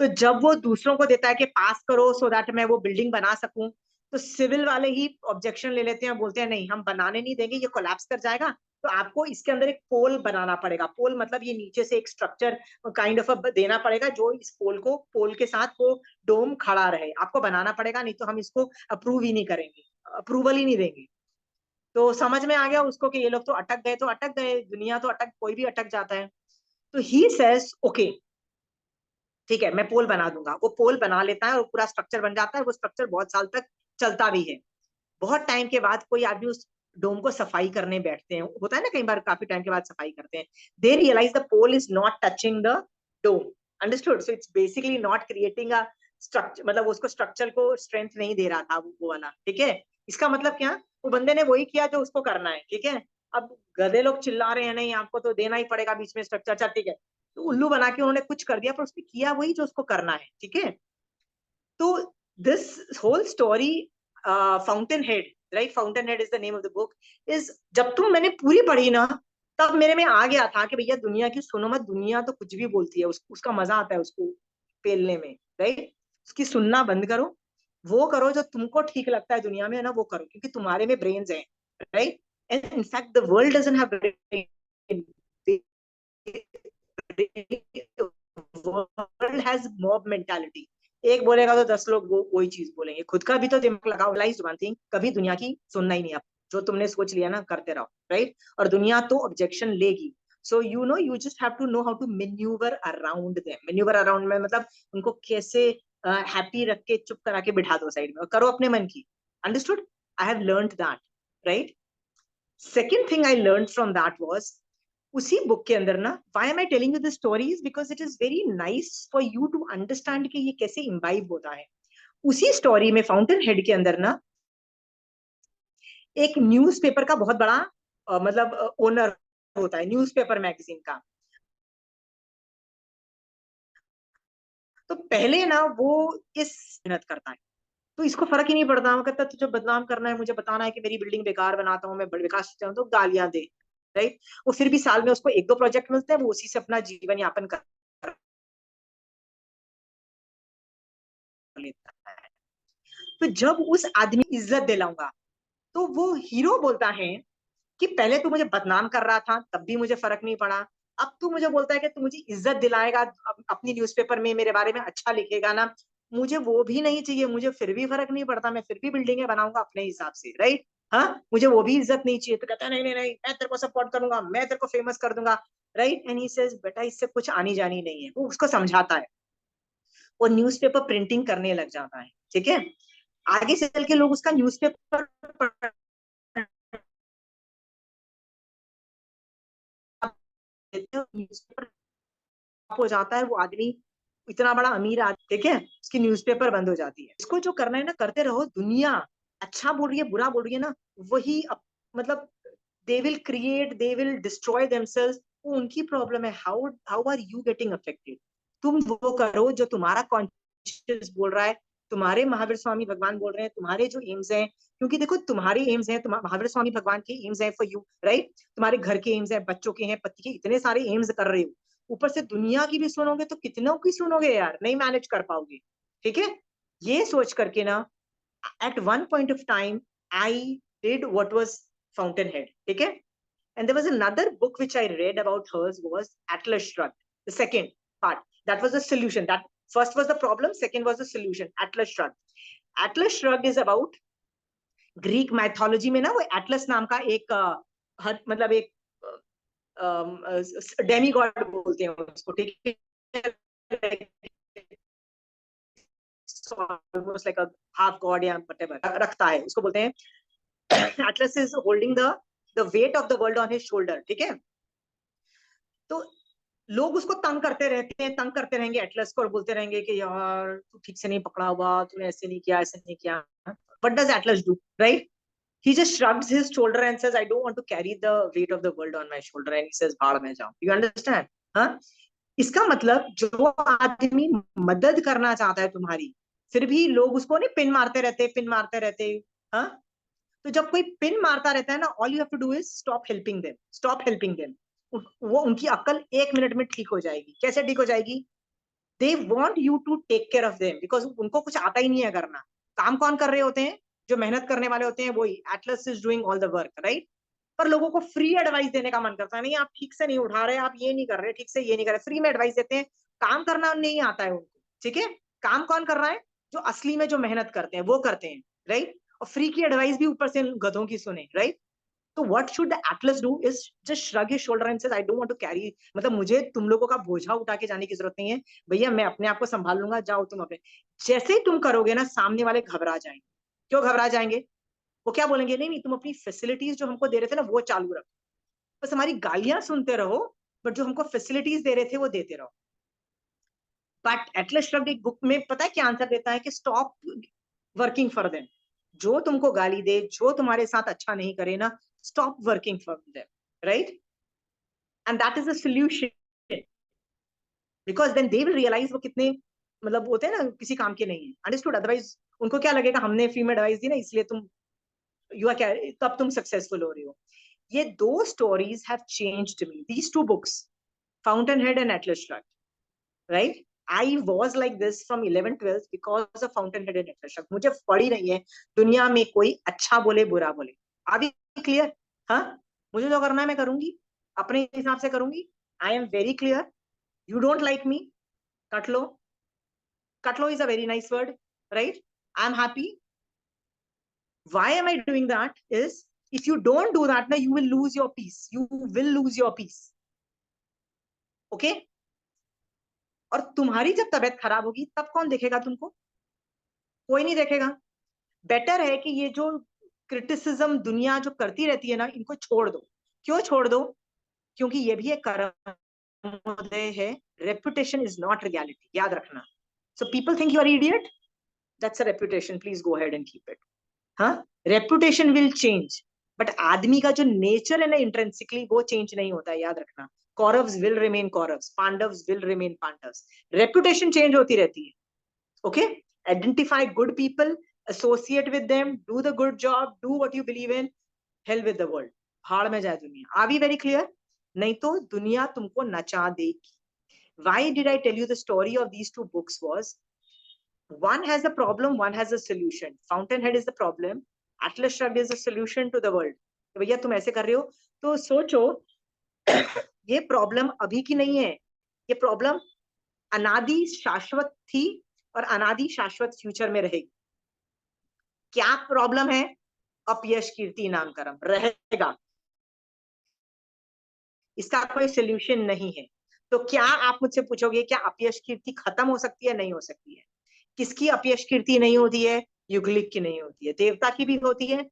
तो जब वो दूसरों को देता है कि पास करो सो दैट मैं वो बिल्डिंग बना सकूं, तो सिविल वाले ही ऑब्जेक्शन ले लेते हैं, बोलते हैं नहीं, हम बनाने नहीं देंगे, ये कोलैप्स कर जाएगा, तो आपको इसके अंदर एक पोल बनाना पड़ेगा। पोल मतलब ये नीचे से एक स्ट्रक्चर काइंड ऑफ देना पड़ेगा, जो इस पोल के साथ वो डोम खड़ा रहे, आपको बनाना पड़ेगा, नहीं तो हम इसको अप्रूव ही नहीं करेंगे, अप्रूवल ही नहीं देंगे। तो समझ में आ गया उसको कि ये लोग तो अटक गए, तो अटक गए, दुनिया तो कोई भी अटक जाता है। तो ही सेज ओके, ठीक है, मैं पोल बना दूंगा। वो पोल बना लेता है और पूरा स्ट्रक्चर बन जाता है। वो स्ट्रक्चर बहुत साल तक चलता भी है। बहुत टाइम के बाद कोई आदमी उस डोम को सफाई करने बैठते हैं, होता है ना कई बार, काफी टाइम के बाद सफाई करते हैं। They realise the pole is not touching the dome, understood? So it's basically not creating a structure, मतलब उसको स्ट्रक्चर को स्ट्रेंथ नहीं दे रहा था वो वाला, ठीक है? इसका मतलब क्या, वो बंदे ने वही किया जो उसको करना है, ठीक है? अब गधे लोग चिल्ला रहे हैं, नहीं आपको तो देना ही पड़ेगा बीच में स्ट्रक्चर, अच्छा ठीक है, तो उल्लू बना के उन्होंने कुछ कर दिया, पर उसने किया वही जो उसको करना है, ठीक है? तो this whole story, Fountainhead, right, Fountainhead is the name of the book, is, जब मैंने पूरी पढ़ी ना, तब मेरे में आ गया था कि भैया दुनिया की सुनो मत, दुनिया तो कुछ भी बोलती है, उसका मजा आता है उसको पेलने में, राइट? उसकी सुनना बंद करो, वो करो जो तुमको ठीक लगता है दुनिया में, है ना, वो करो, क्योंकि तुम्हारे में ब्रेन्स हैं, right? And in fact the world doesn't have brain, world has mob mentality. एक बोलेगा तो 10 लोग वो वही चीज बोलेंगे। खुद का भी तो दिमाग लगाओ। रियलाइज वन थिंग, कभी दुनिया की सुनना ही नहीं आप, जो तुमने सोच लिया ना करते रहो, राइट? और दुनिया तो ऑब्जेक्शन लेगी। So you know, you just have to know how to manoeuvre around them. Manoeuvre around में मतलब उनको कैसे हैप्पी रख के चुप करा के बिठा दो साइड में, और करो अपने मन की। Understood? I have learned that, right? Second thing I learn from that was, उसी बुक के अंदर ना, why am I telling you the stories, because it is very nice for you to understand कि ये कैसे इम्बाइब होता है। उसी स्टोरी में फाउंटेन हेड के अंदर ना एक न्यूज़पेपर का बहुत बड़ा मतलब ओनर होता है, न्यूज़पेपर मैगजीन का। तो पहले ना वो इस मेहनत करता है, तो इसको फर्क ही नहीं पड़ता। वो कहता है तुझे बदनाम करना है, मुझे बताना है कि मेरी बिल्डिंग बेकार बनाता हूँ मैं, विकास चाहता हूँ, तो गालियां दे, राइट? वो फिर भी साल में उसको 1-2 प्रोजेक्ट मिलते हैं, वो उसी से अपना जीवन यापन कर लेता है। तो जब उस आदमी इज्जत दिलाऊंगा, तो वो हीरो बोलता है कि पहले तू मुझे बदनाम कर रहा था, तब भी मुझे फर्क नहीं पड़ा, अब तू मुझे बोलता है कि तू मुझे इज्जत दिलाएगा, अपनी न्यूज़पेपर में मेरे बारे में अच्छा लिखेगा ना, मुझे वो भी नहीं चाहिए, मुझे फिर भी फर्क नहीं पड़ता, मैं फिर भी बिल्डिंगें बनाऊंगा अपने हिसाब से, राइट? हाँ, मुझे वो भी इज्जत नहीं चाहिए। तो कहता है नहीं नहीं नहीं, मैं तेरे को सपोर्ट करूंगा, मैं तेरे को फेमस कर दूंगा, राइट? एंड ही सेज बेटा इससे कुछ आनी जानी नहीं है। वो उसको समझाता है, वो न्यूज़पेपर प्रिंटिंग करने लग जाता है, ठीक है? आगे चल के लोग उसका न्यूज़पेपर हो जाता है, वो आदमी इतना बड़ा अमीर आदमी, ठीक है, उसकी न्यूज़पेपर बंद हो जाती है। इसको जो करना है ना करते रहो। दुनिया अच्छा बोल रही है, बुरा बोल रही है ना, वही मतलब they will create, they will destroy themselves. वो उनकी प्रॉब्लम है। How how are you getting affected? तुम वो करो जो तुम्हारा कॉन्शियस बोल रहा है, तुम्हारे महावीर स्वामी भगवान बोल रहे हैं, तुम्हारे जो एम्स हैं, क्योंकि देखो तुम्हारे एम्स हैं, महावीर स्वामी भगवान के एम्स हैं फॉर यू, राइट? तुम्हारे घर के एम्स हैं, बच्चों के हैं, पति के, इतने सारे एम्स कर रहे हो, ऊपर से दुनिया की भी सुनोगे तो कितनों की सुनोगे यार, नहीं मैनेज कर पाओगे, ठीक है? ये सोच करके ना, at one point of time I did what was Fountainhead, ठीक है? And there was another book which I read about hers was Atlas Shrugged, the second part. That was the solution. That first was the problem, second was the solution. Atlas Shrugged. Atlas Shrugged is about Greek mythology में ना, वो Atlas नाम का एक मतलब एक Demi God बोलते हैं उसको, ठीक है? Almost like a half God या व्हाटएवर रखता है, उसको बोलते हैं Atlas is holding the weight of the world on his shoulder, ठीक है? तो लोग उसको तंग करते रहते हैं, तंग करते रहेंगे एटलस को, और बोलते रहेंगे कि यार तू ठीक से नहीं पकड़ा हुआ, तूने ऐसे नहीं किया, ऐसे नहीं किया। What does Atlas do, right? He just shrugs his shoulder and says, I don't want to carry the weight of the world on my shoulder. And he says, भाड़ में जाओ। You understand? हाँ? इसका मतलब जो आदमी मदद करना चाहता है तुम्हारी, फिर भी लोग उसको नहीं पिन मारते रहते, पिन मारते रहते। हाँ? तो जब कोई पिन मारता रहता है ना, all you have to do is stop helping them, stop helping them. वो उनकी अक्ल 1 मिनट में ठीक हो जाएगी। कैसे ठीक हो जाएगी? They want you to take care of them, because उनको कुछ आता ही नहीं है करना। काम कौन कर रहे होते हैं? जो मेहनत करने वाले होते हैं, वही। Atlas is doing all the work, right? पर लोगों को फ्री एडवाइस देने का मन करता है, नहीं आप ठीक से नहीं उठा रहे, आप ये नहीं कर रहे, ठीक से ये नहीं कर रहे, फ्री में एडवाइस देते हैं। काम करना नहीं आता है उनको, ठीक है? काम कौन कर रहा है? जो असली में जो मेहनत करते हैं वो करते हैं, राइट? और फ्री की एडवाइस भी ऊपर से गधों की सुने, राइट? तो what should the Atlas do is just shrug his shoulder and says I don't want to carry, मतलब मुझे तुम लोगों का बोझा उठा के जाने की जरूरत नहीं है भैया, मैं अपने आप को संभाल लूंगा, जाओ तुम अपने। जैसे ही तुम करोगे ना, सामने वाले घबरा जाएंगे। क्यों घबरा जाएंगे? वो क्या बोलेंगे? नहीं नहीं, तुम अपनी फैसिलिटीज जो हमको दे रहे थे ना, वो चालू रखो, बस हमारी गालियां सुनते रहो, बट जो हमको फैसिलिटीज दे रहे थे वो देते रहो। बट एटलस श्रग्ड एक बुक में पता है क्या आंसर देता है? कि स्टॉप वर्किंग फॉर देम। जो तुमको गाली दे, जो तुम्हारे साथ अच्छा नहीं करे ना, stop working for them, right? And that is the solution, because then they will realise वो कितने मतलब होते हैं ना, किसी काम के नहीं है। अंडरस्टूड? अदरवाइज उनको क्या लगेगा, हमने फ्री में एडवाइस दी ना, इसलिए तुम यू आर क्या, तब तुम सक्सेसफुल हो रही हो। ये 2 stories have changed me, these 2 books, fountain head and Atlas shrugged, right? I was like this from 11th 12th because of Fountainhead and Netflix. मुझे पड़ी नहीं है दुनिया में कोई अच्छा बोले बुरा बोले. Are we clear? हाँ, मुझे जो करना है मैं करूंगी, अपने हिसाब से करूंगी. I am very clear. You don't like me, cut low. Cut low is a very nice word, right? I'm happy. Why am I doing that? Is if you don't do that, now you will lose your peace. You will lose your peace. Okay? और तुम्हारी जब तबीयत खराब होगी तब कौन देखेगा तुमको? कोई नहीं देखेगा. बेटर है कि ये जो क्रिटिसिज्म दुनिया जो करती रहती है ना, इनको छोड़ दो. क्यों छोड़ दो? क्योंकि ये भी एक कर्मोदय है. Reputation is not reality. याद रखना. So people think you are idiot. That's a reputation. Please go ahead and keep it. हाँ, रेपुटेशन विल चेंज, बट आदमी का जो नेचर है ना इंट्रिंसिकली वो चेंज नहीं होता है. याद रखना. कौरव्स विल रिमेन कौरव्स, पांडव्स विल रिमेन पांडव्स. रेपुटेशन चेंज होती रहती है. Okay, identify good people, associate with them, do the good job, do what you believe in. Hell with the world. भाड़ में जाए दुनिया. Are we very clear? नहीं तो दुनिया तुमको नचा देगी. Why did I tell you the story of these two books was one has a problem, one has a solution. Fountainhead is the problem, Atlas Shrugged is the solution to the world. तो भैया तुम ऐसे कर रहे हो तो सोचो ये प्रॉब्लम अभी की नहीं है. ये प्रॉब्लम अनादि शाश्वत थी और अनादि शाश्वत फ्यूचर में रहेगी. क्या प्रॉब्लम है? अपयश, कीर्ति, नाम, कर्म रहेगा. इसका कोई सोल्यूशन नहीं है. तो क्या आप मुझसे पूछोगे क्या अपयश कीर्ति खत्म हो सकती है? नहीं हो सकती है. किसकी अपयश कीर्ति नहीं होती है? युगलिक की नहीं होती है. देवता की भी होती है,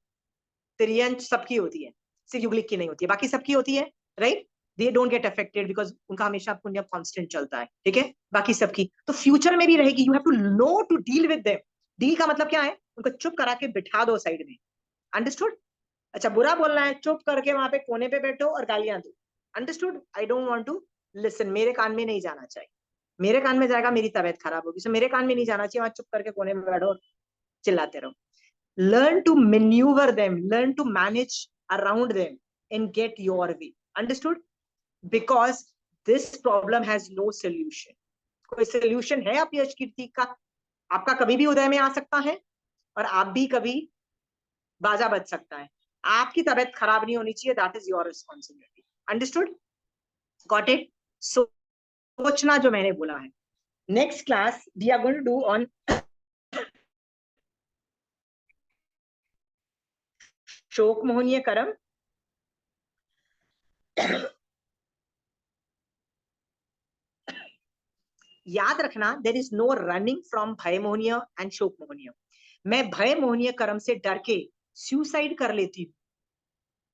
तिर्यंच सबकी होती है, सिर्फ युगलिक की नहीं होती है. बाकी सबकी होती है, right? They don't get affected because उनका हमेशा पुण्य कांस्टेंट चलता है. ठीक है, बाकी सबकी तो फ्यूचर में भी रहेगी. You have to know to deal with them. Deal का मतलब क्या है? उनको चुप करा के बिठा दो साइड में. अंडरस्टूड? अच्छा, बुरा बोलना है, चुप करके वहां पे कोने पे बैठो और गालियां दो. Understood? I don't want to listen. मेरे कान में नहीं जाना चाहिए. मेरे कान में जाएगा मेरी तबीयत खराब होगी. सो मेरे कान में नहीं जाना चाहिए. वहां चुप करके कोने में बैठो, चिल्लाते रहो. Learn to manoeuvre them, learn to manage around them and get your way. Understood? Because this problem has no solution. कोई सोल्यूशन है अपयश कीर्ति का? आपका कभी भी उदय में आ सकता है और आप भी कभी बाजा बज सकता है. आपकी तबीयत खराब नहीं होनी चाहिए. That is your responsibility. Understood? Got it? So सोचना जो मैंने बोला है. Next class we are going to do on शोक मोहनीय कर्म. याद रखना, there is no running from भय मोहनीय एंड शोक मोहनीय. मैं भय मोहनीय कर्म से डर के सुसाइड कर लेती हूँ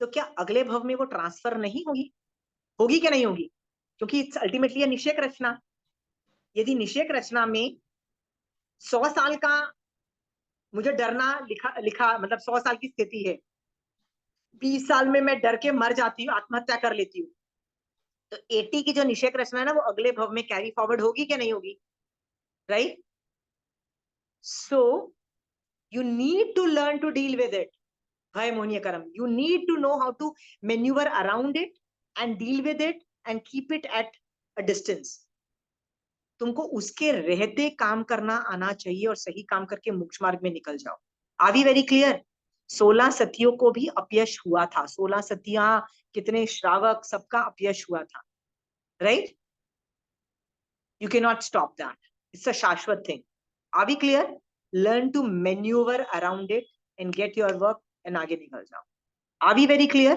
तो क्या अगले भव में वो ट्रांसफर नहीं होगी? होगी क्या नहीं होगी? क्योंकि इट्स अल्टीमेटली निषेक रचना. यदि निषेक रचना में 100 साल का मुझे डरना लिखा मतलब 100 साल की स्थिति है, 20 साल में मैं डर के मर जाती हूँ, आत्महत्या कर लेती हूँ, तो 80 की जो निषेक रचना है ना वो अगले भव में कैरी फॉरवर्ड होगी क्या नहीं होगी? Right? So you need to learn to deal with it. Bhaya Mohiya Karam. You need to know how to maneuver around it and deal with it and keep it at a distance. तुमको उसके रहते काम करना आना चाहिए और सही काम करके मोक्ष मार्ग में निकल जाओ. Are we very clear? 16 सतियों को भी अपयश हुआ था. 16 सतियां, कितने श्रावक, सबका अपयश हुआ था. Right? You cannot stop that. It's a शाश्वत thing. Are we clear? Learn to maneuver around it and get your work and आगे निकल जाओ. Are we very clear?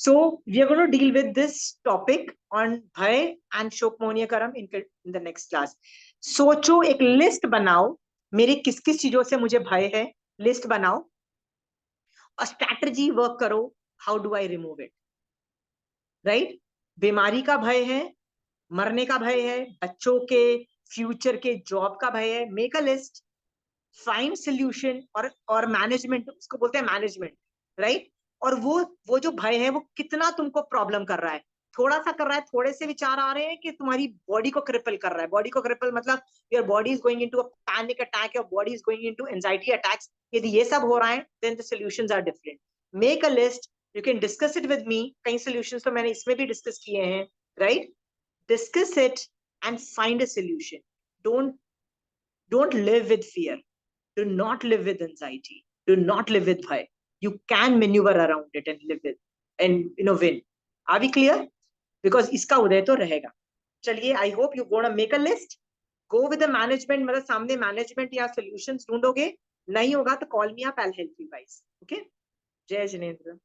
So we are going to deal with this topic on bhai and shok मोहनीय कर्म in the next class. सोचो, एक list बनाओ, मेरे किस किस चीजों से मुझे भय है. लिस्ट बनाओ और स्ट्रैटेजी वर्क करो. How do I remove it? Right? बीमारी का भय है, मरने का भय है, बच्चों के फ्यूचर के जॉब का भय है. Make a list, find solution और मैनेजमेंट, उसको बोलते हैं मैनेजमेंट. राइट? और वो जो भय है वो कितना तुमको प्रॉब्लम कर रहा है. थोड़ा सा कर रहा है, थोड़े से विचार आ रहे हैं कि तुम्हारी बॉडी को क्रिपल कर रहा है. बॉडी को क्रिपल मतलब your body is going into a panic attack, your body is going into anxiety attacks. यदि ये सब हो रहा है then the solutions are different. Make a list, you can discuss it with me. कई solutions तो मैंने इसमें भी डिस्कस किए हैं. Right? Discuss it and find a solution. Don't live with fear. Do not live with anxiety. Do not live with bhai. You can maneuver around it and live with and win. Are we clear? Because iska uday to rahega. चलिए, I hope you gonna make a list. Go with the management. मतलब सामने management या solutions ढूंढोगे, नहीं होगा तो call me up, I'll help you guys. Okay? जय जिनेंद्र.